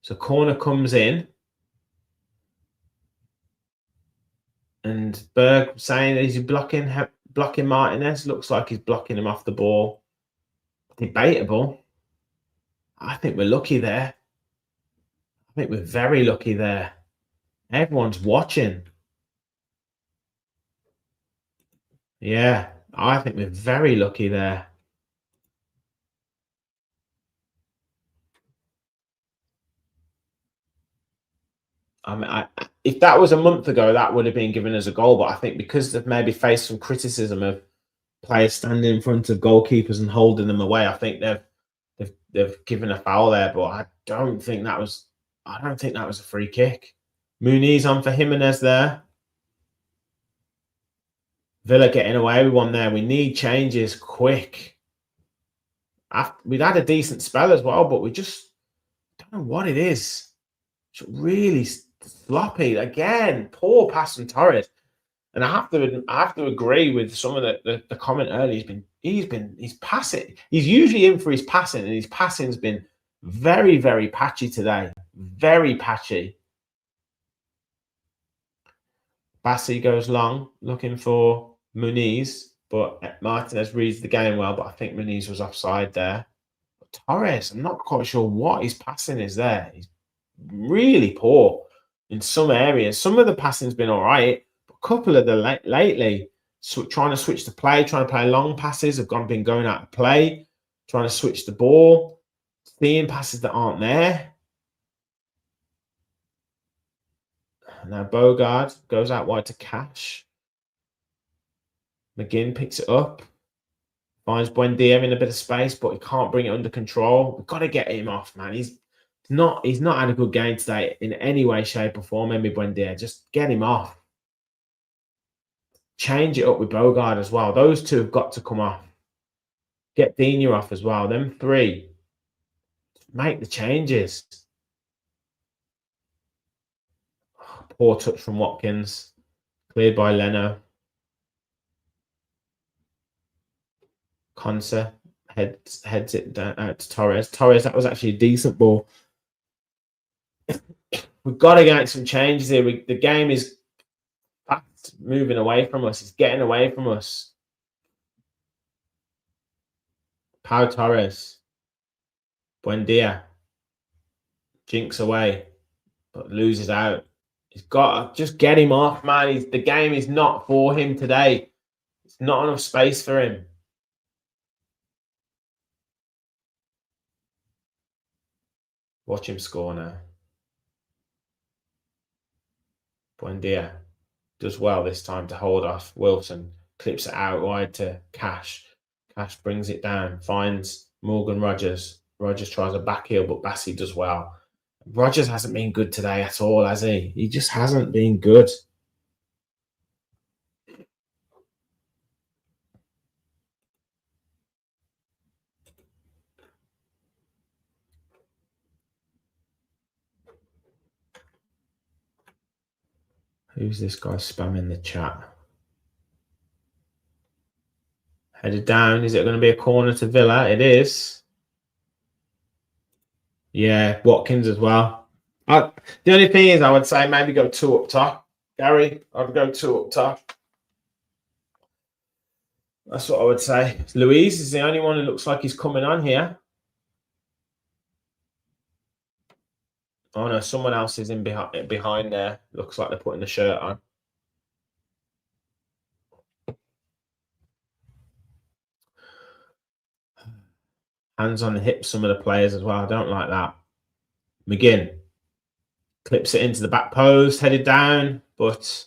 So corner comes in. And Berg saying that he's blocking Martinez. Looks like he's blocking him off the ball. Debatable. I think we're lucky there. I think we're very lucky there. Everyone's watching. Yeah, I think we're very lucky there. I mean, if that was a month ago, that would have been given as a goal. But I think because they've maybe faced some criticism of players standing in front of goalkeepers and holding them away. I think they've given a foul there, but I don't think that was a free kick. Muniz on for Jimenez there. Villa getting away with one there. We need changes quick. We'd had a decent spell as well, but we just don't know what it is. It's really sloppy again. Poor pass from Torres. And I have to agree with some of the comment earlier. He's passing. He's usually in for his passing, and his passing's been very, very patchy today. Very patchy. Bassi goes long, looking for Muniz, but Martinez reads the game well, but I think Muniz was offside there. But Torres, I'm not quite sure what his passing is there. He's really poor in some areas. Some of the passing's been all right, but a couple of the lately, trying to switch the play, trying to play long passes have been going out of play, trying to switch the ball, seeing passes that aren't there. Now Bogard goes out wide to Cash. McGinn picks it up. Finds Buendia in a bit of space, but he can't bring it under control. We've got to get him off, man. He's not had a good game today in any way, shape, or form. Maybe Buendia. Just get him off. Change it up with Bogard as well. Those two have got to come off. Get Dina off as well. Them three. Make the changes. Poor touch from Watkins. Cleared by Leno. Conser heads it down out to Torres. Torres, that was actually a decent ball. We've got to get some changes here. The game is fast moving away from us. It's getting away from us. Pau Torres. Buendia. Jinks away, but loses out. He's got to just get him off, man. The game is not for him today. It's not enough space for him. Watch him score now. Buendia does well this time to hold off Wilson. Clips it out wide to Cash. Cash brings it down. Finds Morgan Rogers. Rogers tries a back heel, but Bassi does well. Rogers hasn't been good today at all, has he? He just hasn't been good. Who's this guy spamming the chat? Headed down. Is it going to be a corner to Villa? It is. Yeah, Watkins as well. The only thing is, I would say maybe go 2 up top. Gary, I'd go 2 up top. That's what I would say. Luis is the only one who looks like he's coming on here. Oh no, someone else is in behind there. Looks like they're putting the shirt on. Hands on the hips, some of the players as well. I don't like that. McGinn clips it into the back post, headed down, but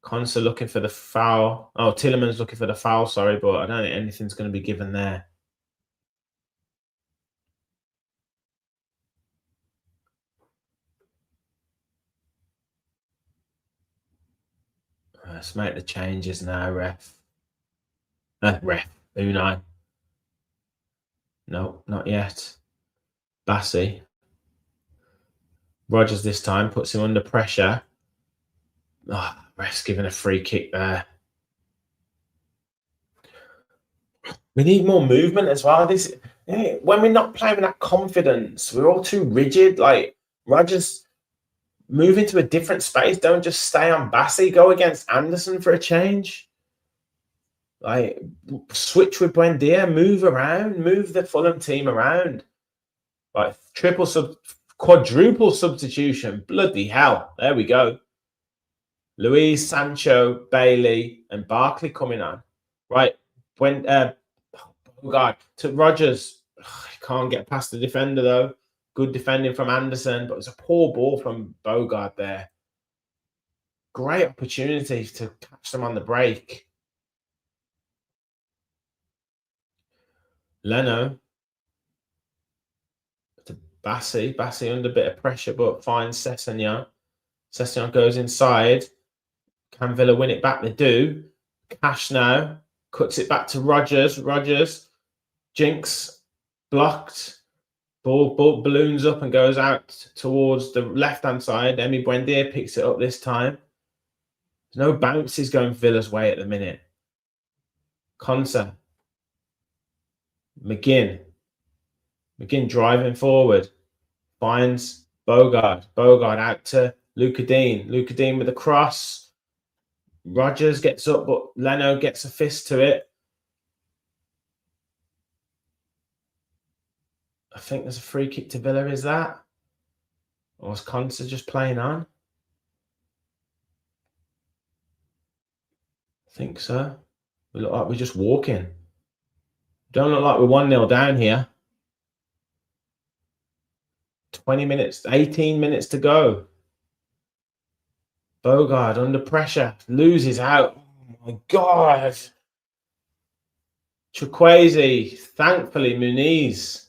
Conser looking for the foul. Oh, Tillerman's looking for the foul, sorry, but I don't think anything's going to be given there. Let's make the changes now, ref. Unai. No, not yet. Bassi. Rogers this time puts him under pressure. Oh, ref's giving a free kick there. We need more movement as well. When we're not playing with that confidence, we're all too rigid. Like Rogers, move into a different space. Don't just stay on Bassi. Go against Anderson for a change. Like switch with Buendia. Move around. Move the Fulham team around. Like quadruple substitution. Bloody hell. There we go. Luis, Sancho, Bailey, and Barkley coming on. Right. God, to Rogers. Can't get past the defender, though. Good defending from Anderson, but it's a poor ball from Bogard there. Great opportunity to catch them on the break. Leno to Bassi. Bassi under a bit of pressure, but finds Sessegnon. Sessegnon goes inside. Can Villa win it back? They do. Cash now. Cuts it back to Rogers. Rogers. Jinx. Blocked. Ball balloons up and goes out towards the left-hand side. Emi Buendia picks it up this time. There's no bounces going Villa's way at the minute. Konsa. McGinn driving forward. Finds Bogard. Bogard out to Luca Dean. Luca Dean with a cross. Rogers gets up, but Leno gets a fist to it. I think there's a free kick to Villa, is that? Or is Konsa just playing on? I think so. We look like we're just walking. Don't look like we're 1-0 down here. 20 minutes, 18 minutes to go. Bogard under pressure, loses out. Oh my God. Chukwueze, thankfully Muniz.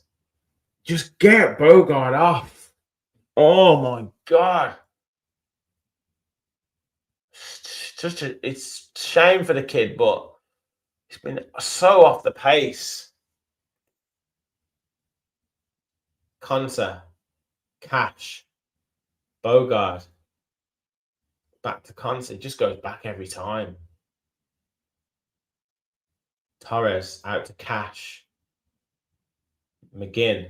Just get Bogard off. Oh my God. It's a shame for the kid, but he's been so off the pace. Konsa, Cash, Bogard. Back to Konsa. It just goes back every time. Torres out to Cash. McGinn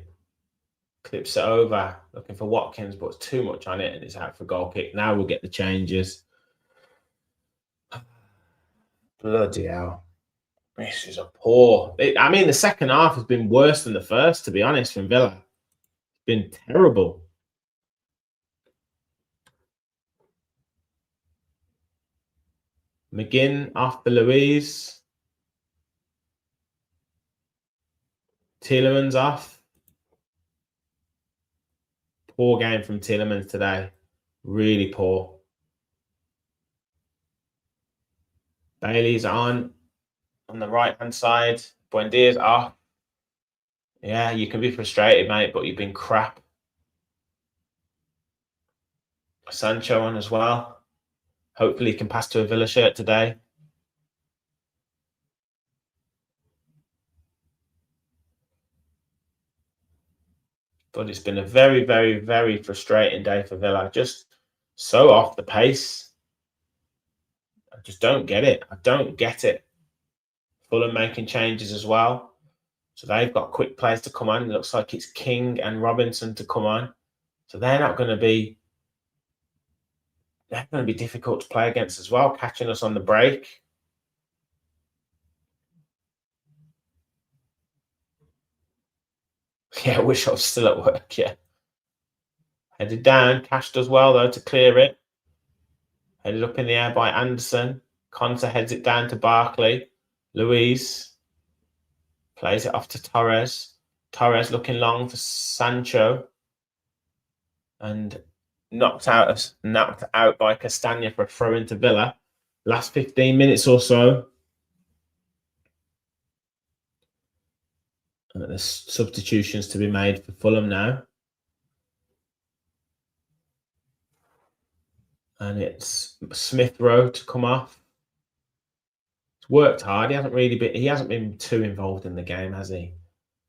clips it over, looking for Watkins, but it's too much on it and it's out for goal kick. Now we'll get the changes. Bloody hell. This is a poor. I mean, the second half has been worse than the first, to be honest, from Villa. It's been terrible. McGinn off for Louise. Tielemans off. Poor game from Tielemans today. Really poor. Bailey's on the right-hand side. Buendia's off. Yeah, you can be frustrated, mate, but you've been crap. Sancho on as well. Hopefully he can pass to a Villa shirt today. But it's been a very, very, very frustrating day for Villa. Just so off the pace. I just don't get it. I don't get it. Fulham making changes as well. So they've got quick players to come on. It looks like it's King and Robinson to come on. So they're going to be difficult to play against as well, catching us on the break. Yeah, I wish I was still at work, yeah. Headed down. Cash does well, though, to clear it. Headed up in the air by Anderson. Konsa heads it down to Barkley. Luis plays it off to Torres. Torres looking long for Sancho. And knocked out by Castagna for a throw into Villa. Last 15 minutes or so. There's substitutions to be made for Fulham now. And it's Smith Rowe to come off. He's worked hard. He hasn't been too involved in the game, has he?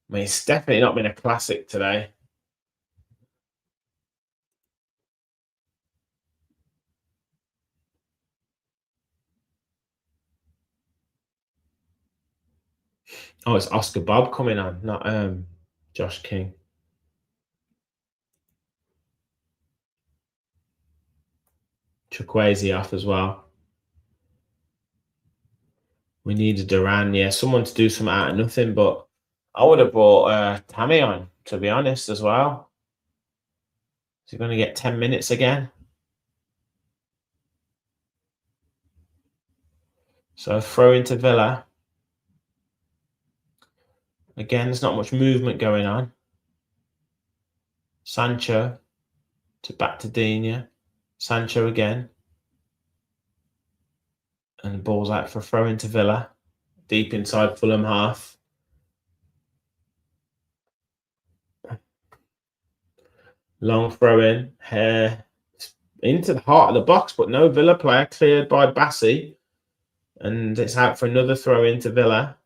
I mean, it's definitely not been a classic today. Oh, it's Oscar Bob coming on, not Josh King. Chukwueze off as well. We need a Duran, yeah, someone to do something out of nothing, but I would have brought Tammy on, to be honest, as well. Is he going to get 10 minutes again? So throw into Villa. Again, there's not much movement going on. Sancho back to Digne. Sancho again. And the ball's out for a throw into Villa. Deep inside Fulham half. Long throw in. Into the heart of the box, but no Villa player. Cleared by Bassi. And it's out for another throw into Villa.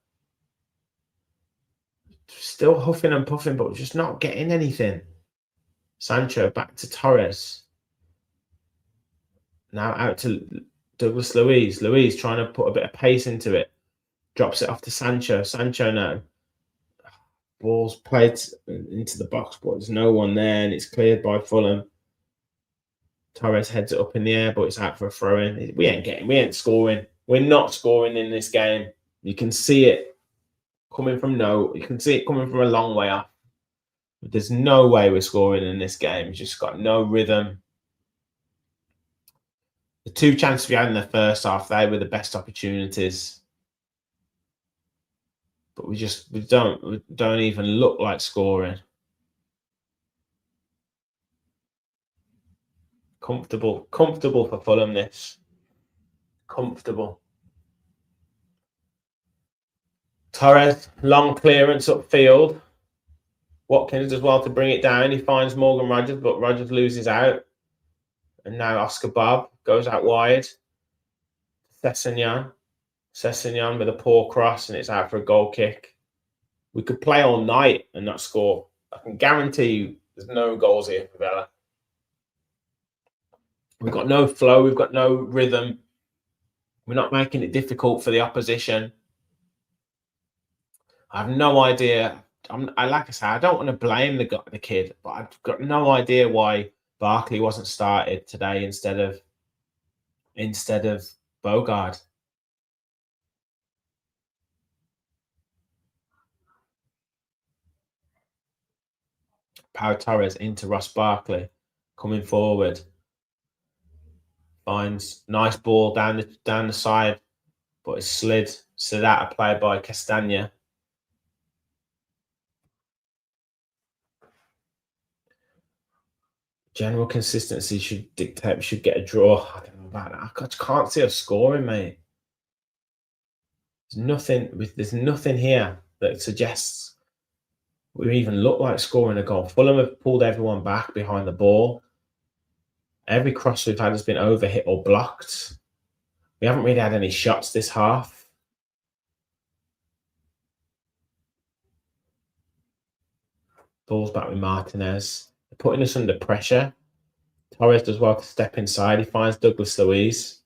Still huffing and puffing, but just not getting anything. Sancho back to Torres. Now out to Douglas Luiz. Luiz trying to put a bit of pace into it. Drops it off to Sancho. Sancho now. Ball's played into the box, but there's no one there, and it's cleared by Fulham. Torres heads it up in the air, but it's out for a throw-in. We ain't scoring. We're not scoring in this game. You can see it coming from you can see it coming from a long way off. But there's no way we're scoring in this game. It's just got no rhythm. The two chances we had in the first half, they were the best opportunities. But we don't even look like scoring. Comfortable for Fulham, this. Comfortable. Torres, long clearance upfield. Watkins does well to bring it down. He finds Morgan Rogers, but Rogers loses out. And now Oscar Bob goes out wide. Sessegnon with a poor cross, and it's out for a goal kick. We could play all night and not score. I can guarantee you there's no goals here for Villa. We've got no flow. We've got no rhythm. We're not making it difficult for the opposition. I have no idea. Like I said, I don't want to blame the kid, but I've got no idea why Barkley wasn't started today instead of Bogard. Pau Torres into Ross Barkley, coming forward. Finds nice ball down the side, but it's slid out of play by Castagna. General consistency should dictate we should get a draw. I don't know about that. I can't see us scoring, mate. There's nothing here that suggests we even look like scoring a goal. Fulham have pulled everyone back behind the ball. Every cross we've had has been overhit or blocked. We haven't really had any shots this half. Ball's back with Martinez. They're putting us under pressure. Torres does well to step inside. He finds Douglas Luiz.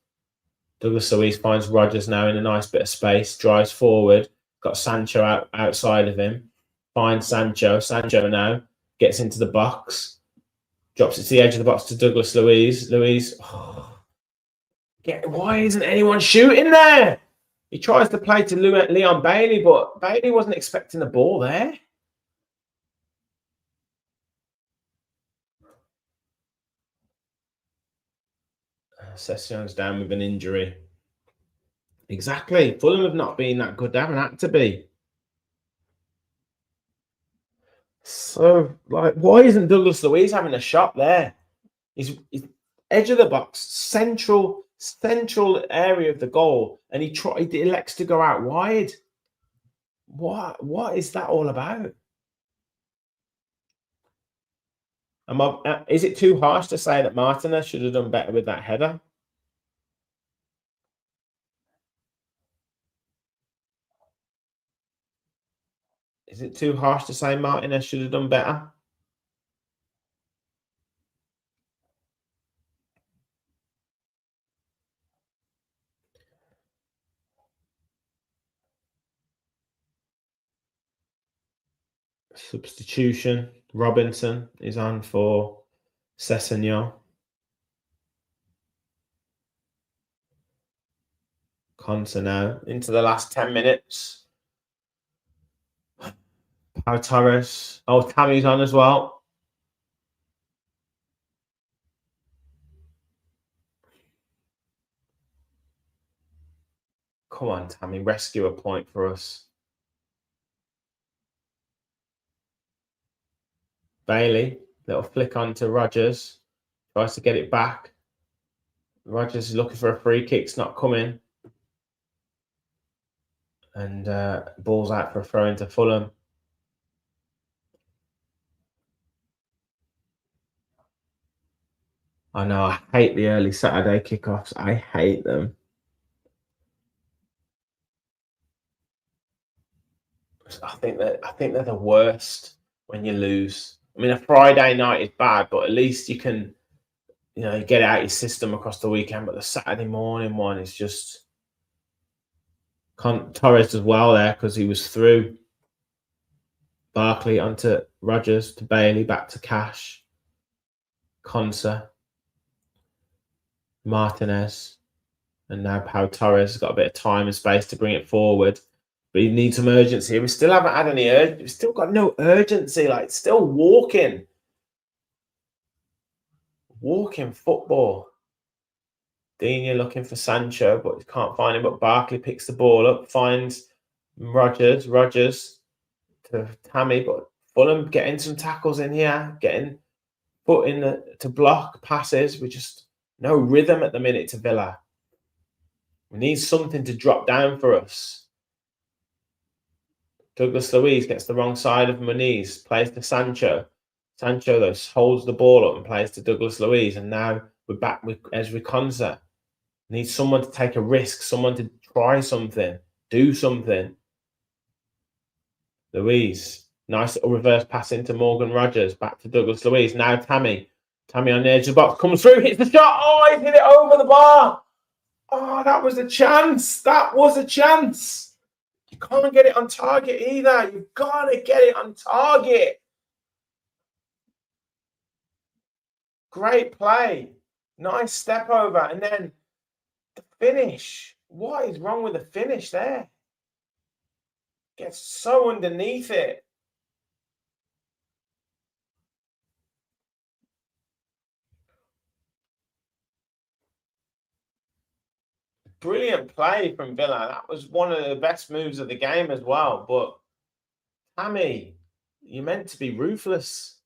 Douglas Luiz finds Rogers now in a nice bit of space. Drives forward. Got Sancho outside of him. Finds Sancho. Sancho now gets into the box. Drops it to the edge of the box to Douglas Luiz. Why isn't anyone shooting there? He tries to play to Leon Bailey, but Bailey wasn't expecting the ball there. Session's down with an injury. Exactly. Fulham have not been that good. They haven't had to be. So, why isn't Douglas Luiz having a shot there? He's edge of the box, central area of the goal, and he elects to go out wide. What is that all about? Is it too harsh to say that Martinez should have done better with that header? Is it too harsh to say Martinez should have done better? Substitution. Robinson is on for Sessegnon. Conte now into the last 10 minutes. Pau Torres. Oh, Tammy's on as well. Come on, Tammy. Rescue a point for us. Bailey. Little flick on to Rogers. Tries to get it back. Rogers is looking for a free kick. It's not coming. And ball's out for a throw into Fulham. I know, I hate the early Saturday kickoffs. I hate them. I think they're the worst when you lose. I mean, a Friday night is bad, but at least you can, you get it out your system across the weekend. But the Saturday morning one is just Torres as well there because he was through. Barkley onto Rogers to Bailey, back to Cash, Consa, Martinez, and now Pau Torres has got a bit of time and space to bring it forward. But you need some urgency. We still haven't had any urgency. We've still got no urgency. Like, still walking football. Dina looking for Sancho, but he can't find him. But Barkley picks the ball up, finds Rogers to Tammy. But Fulham getting some tackles in here, getting put in to block passes. We just no rhythm at the minute to Villa. We need something to drop down for us. Douglas Luiz gets the wrong side of Muniz, plays to Sancho. Sancho, though, holds the ball up and plays to Douglas Luiz. And now we're back with Ezri Konsa. Need someone to take a risk, someone to try something, do something. Luiz, nice little reverse pass into Morgan Rogers, back to Douglas Luiz. Now Tammy on the edge of the box, comes through, hits the shot. Oh, he hit it over the bar. Oh, that was a chance. That was a chance. You can't get it on target either. You've got to get it on target. Great play. Nice step over. And then the finish. What is wrong with the finish there? Gets so underneath it. Brilliant play from Villa. That was one of the best moves of the game as well. But Tammy, you're meant to be ruthless.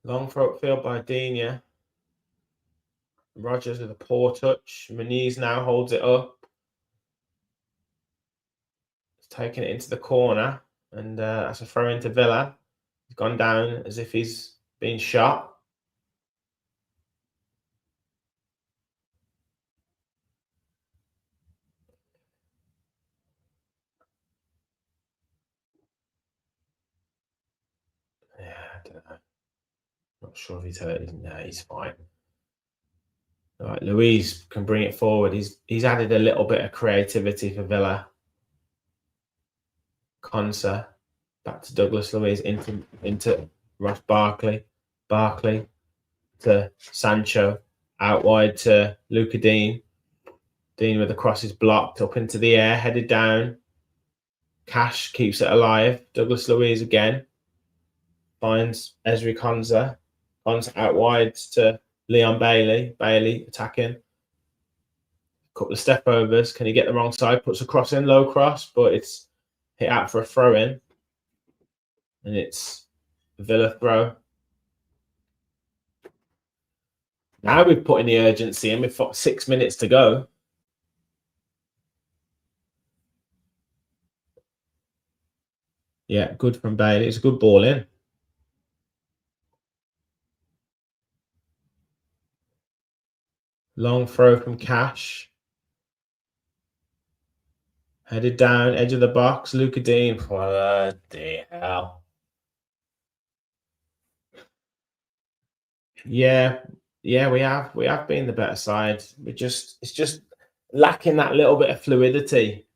Long throw upfield by Dina. Rogers with a poor touch. Muniz now holds it up. He's taking it into the corner. And that's a throw into Villa. He's gone down as if he's been shot. Yeah, I don't know. Not sure if he's hurt. No, he's fine. All right, Luiz can bring it forward. He's added a little bit of creativity for Villa. Konsa back to Douglas Luiz into Ross Barkley. Barkley to Sancho. Out wide to Luca Dean. Dean with the crosses blocked up into the air, headed down. Cash keeps it alive. Douglas Luiz again. Finds Ezri Konsa. Konsa out wide to Leon Bailey. Bailey attacking. Couple of step overs. Can he get the wrong side? Puts a cross in, low cross, but it's hit out for a throw in. And it's Villa throw. Now we've put in the urgency and we've got 6 minutes to go. Yeah, good from Bailey. It's a good ball in. Long throw from Cash. Headed down, edge of the box. Luca Dean. What the hell? Yeah, we have been the better side. It's just lacking that little bit of fluidity.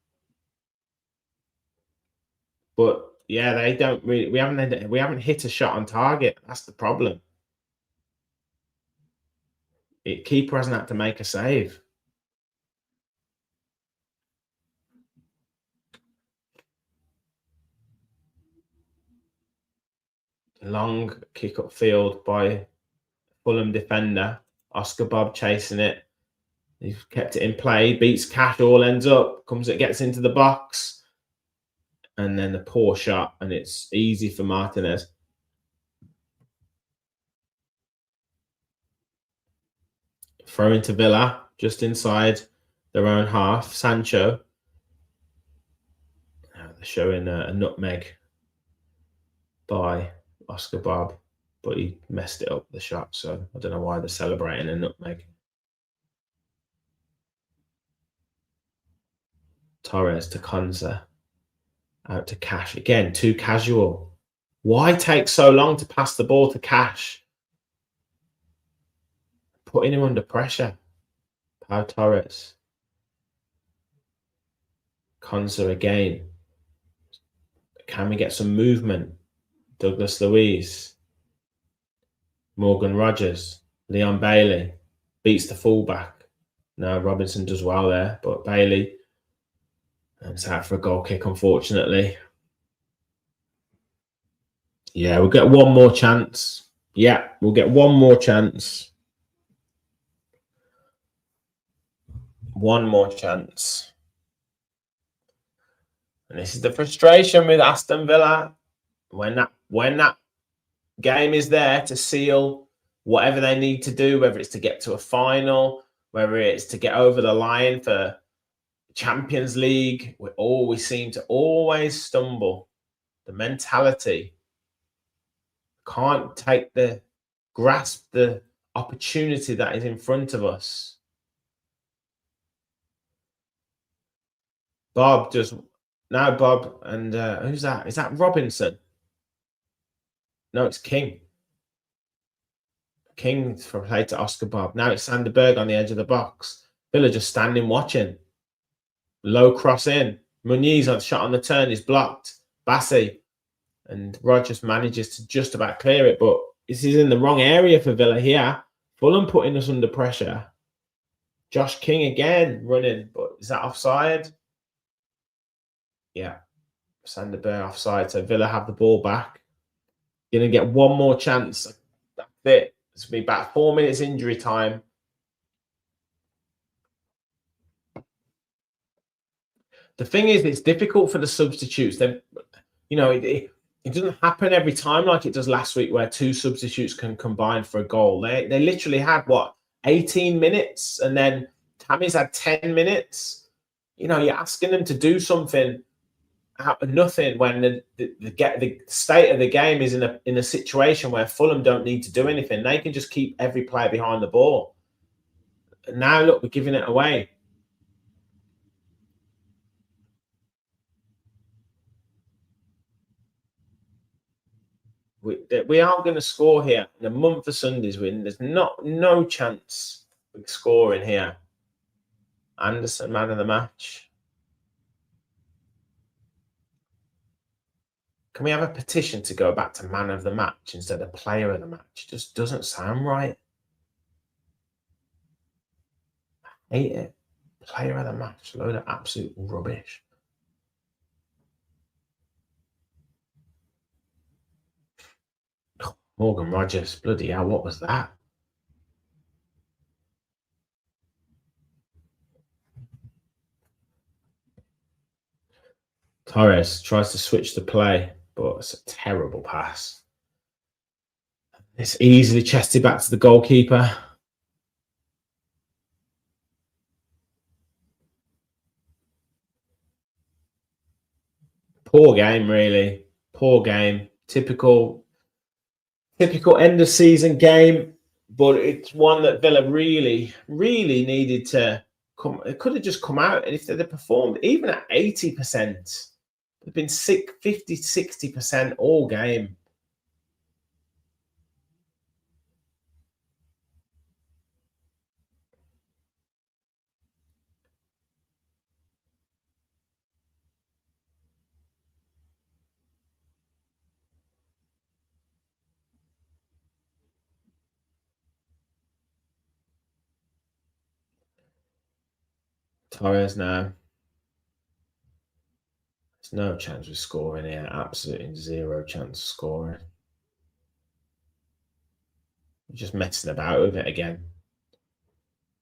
But yeah, they don't really. We haven't hit a shot on target. That's the problem. Keeper hasn't had to make a save. Long kick upfield by Fulham defender. Oscar Bob chasing it. He's kept it in play, beats Cash, all ends up, gets into the box. And then the poor shot, and it's easy for Martinez. Throw into Villa, just inside their own half. Sancho showing a nutmeg by Oscar Bob, but he messed it up, the shot, so I don't know why they're celebrating a nutmeg. Torres to Konza. Out to Cash. Again, too casual. Why take so long to pass the ball to Cash? Putting him under pressure. Pau Torres. Konza again. Can we get some movement? Douglas Luiz. Morgan Rogers. Leon Bailey. Beats the fullback. No, Robinson does well there, but Bailey. And it's out for a goal kick, unfortunately. Yeah, we'll get one more chance. Yeah, we'll get one more chance. One more chance. And this is the frustration with Aston Villa. When that game is there to seal whatever they need to do, whether it's to get to a final, whether it's to get over the line for Champions League, we seem to always stumble. The mentality can't grasp the opportunity that is in front of us. Bob and who's that? Is that Robinson? No, it's King. King for play to Oscar Bob. Now it's Sanderberg on the edge of the box. Villa just standing watching. Low cross in. Muniz on shot on the turn is blocked. Bassi and Rogers manages to just about clear it, but this is in the wrong area for Villa here. Fulham putting us under pressure. Josh King again running, but is that offside? Yeah. Sanderberg offside, so Villa have the ball back. Going to get one more chance. That's it. It's going to be about 4 minutes injury time. The thing is, it's difficult for the substitutes. It doesn't happen every time like it does last week, where two substitutes can combine for a goal. They literally had 18 minutes, and then Tammy's had 10 minutes. You're asking them to do something out of nothing when the state of the game is in a situation where Fulham don't need to do anything. They can just keep every player behind the ball. And now look, we're giving it away. We aren't going to score here. In a month of Sundays, there's no chance of scoring here. Anderson, man of the match. Can we have a petition to go back to man of the match instead of player of the match? It just doesn't sound right. I hate it. Player of the match. Load of absolute rubbish. Morgan Rogers. Bloody hell, what was that? Torres tries to switch the play, but it's a terrible pass. It's easily chested back to the goalkeeper. Poor game, really. Poor game. Typical end of season game, but it's one that Villa really, really needed to come. It could have just come out, and if they'd have performed even at 80%, they've been 50, 60% all game. Torres now. There's no chance of scoring here. Absolutely zero chance of scoring. We're just messing about with it again.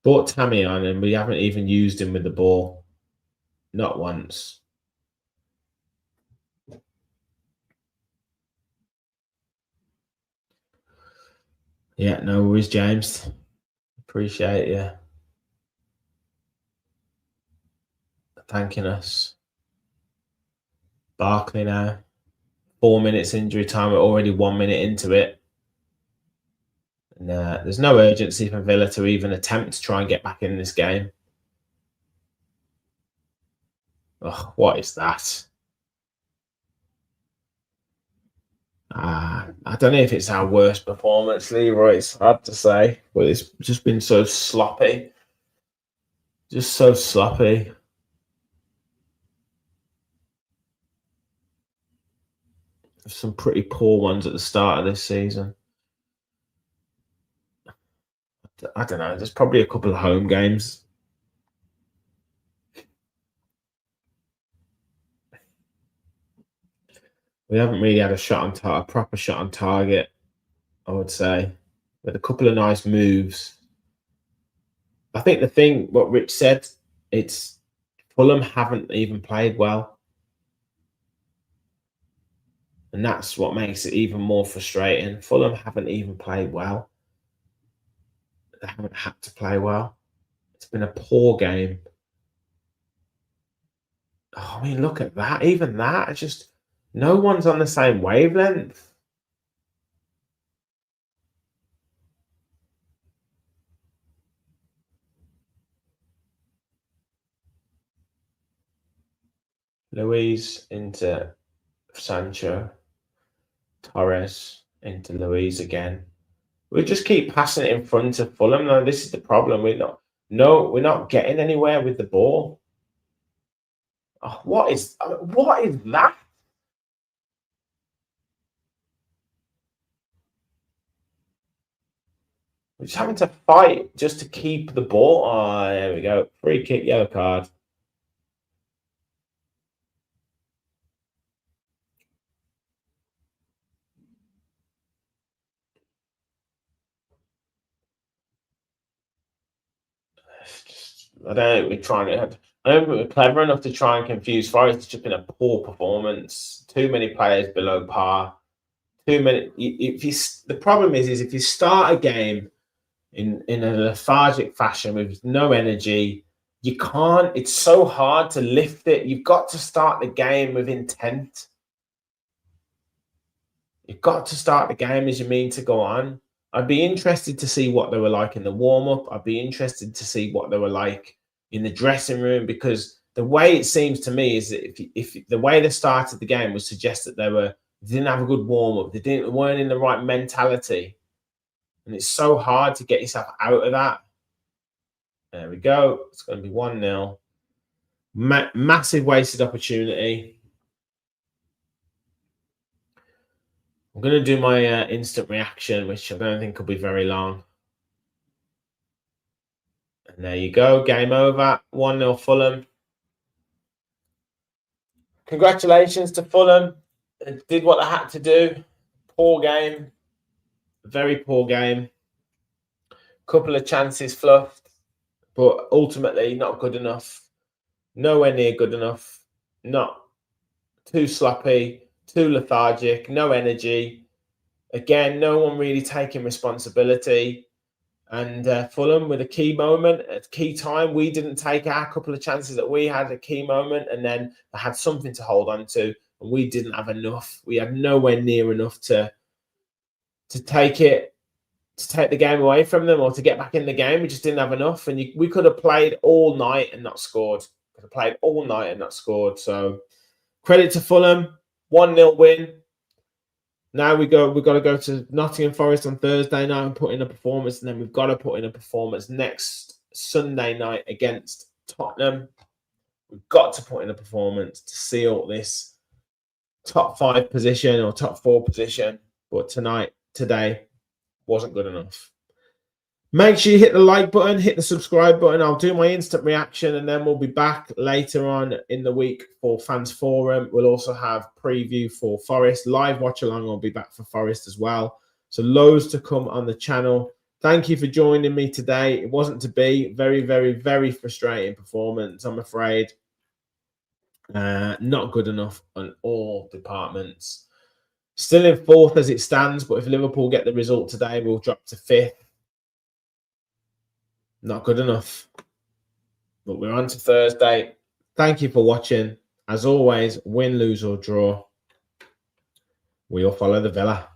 Brought Tammy on, and we haven't even used him with the ball. Not once. Yeah, no worries, James. Appreciate you thanking us. Barkley now. 4 minutes injury time. We're already 1 minute into it. And there's no urgency for Villa to even attempt to try and get back in this game. Oh, what is that? I don't know if it's our worst performance, Leroy. It's hard to say, but it's just been so sloppy. Just so sloppy. Some pretty poor ones at the start of this season. I don't know. There's probably a couple of home games. We haven't really had a proper shot on target, I would say, with a couple of nice moves. I think the thing, what Rich said, it's Fulham haven't even played well. And that's what makes it even more frustrating. Fulham haven't even played well. They haven't had to play well. It's been a poor game. Oh, I mean, look at that. Even that, it's just no one's on the same wavelength. Luis into Sancho. Torres into Luis again. We just keep passing it in front of Fulham. No, this is the problem. We're not getting anywhere with the ball. Oh, what is that? We're just having to fight just to keep the ball. Oh, there we go. Free kick, yellow card. I don't think we're clever enough to try and confuse Forest. It's just been a poor performance. Too many players below par. Too many. The problem is if you start a game in a lethargic fashion with no energy, you can't. It's so hard to lift it. You've got to start the game with intent. You've got to start the game as you mean to go on. I'd be interested to see what they were like in the warm-up. I'd be interested to see what they were like in the dressing room, because the way it seems to me is that if the way they started the game would suggest that they didn't have a good warm-up, they weren't in the right mentality. And it's so hard to get yourself out of that. There we go. It's going to be 1-0. Massive wasted opportunity. I'm going to do my instant reaction, which I don't think will be very long. And there you go. Game over. 1-0 Fulham. Congratulations to Fulham. They did what they had to do. Poor game. Very poor game. Couple of chances fluffed, but ultimately not good enough. Nowhere near good enough. Not too sloppy, too lethargic, no energy. Again, no one really taking responsibility. And Fulham with a key moment, a key time. We didn't take our couple of chances that we had, a key moment, and then they had something to hold on to, and we didn't have enough. We had nowhere near enough to take the game away from them or to get back in the game. We just didn't have enough, and we could have played all night and not scored. Could have played all night and not scored. So credit to Fulham, 1-0 win. Now we've got to go to Nottingham Forest on Thursday night and put in a performance, and then we've got to put in a performance next Sunday night against Tottenham. We've got to put in a performance to seal this top 5 position or top 4 position. But today wasn't good enough. Make sure you hit the like button, hit the subscribe button. I'll do my instant reaction, and then we'll be back later on in the week for Fans Forum. We'll also have preview for Forest. Live watch along will be back for Forest as well. So loads to come on the channel. Thank you for joining me today. It wasn't to be. Very, very, very frustrating performance, I'm afraid. Not good enough on all departments. Still in 4th as it stands, but if Liverpool get the result today, we'll drop to 5th. Not good enough. But we're on to Thursday. Thank you for watching. As always, win, lose or draw, we'll follow the Villa.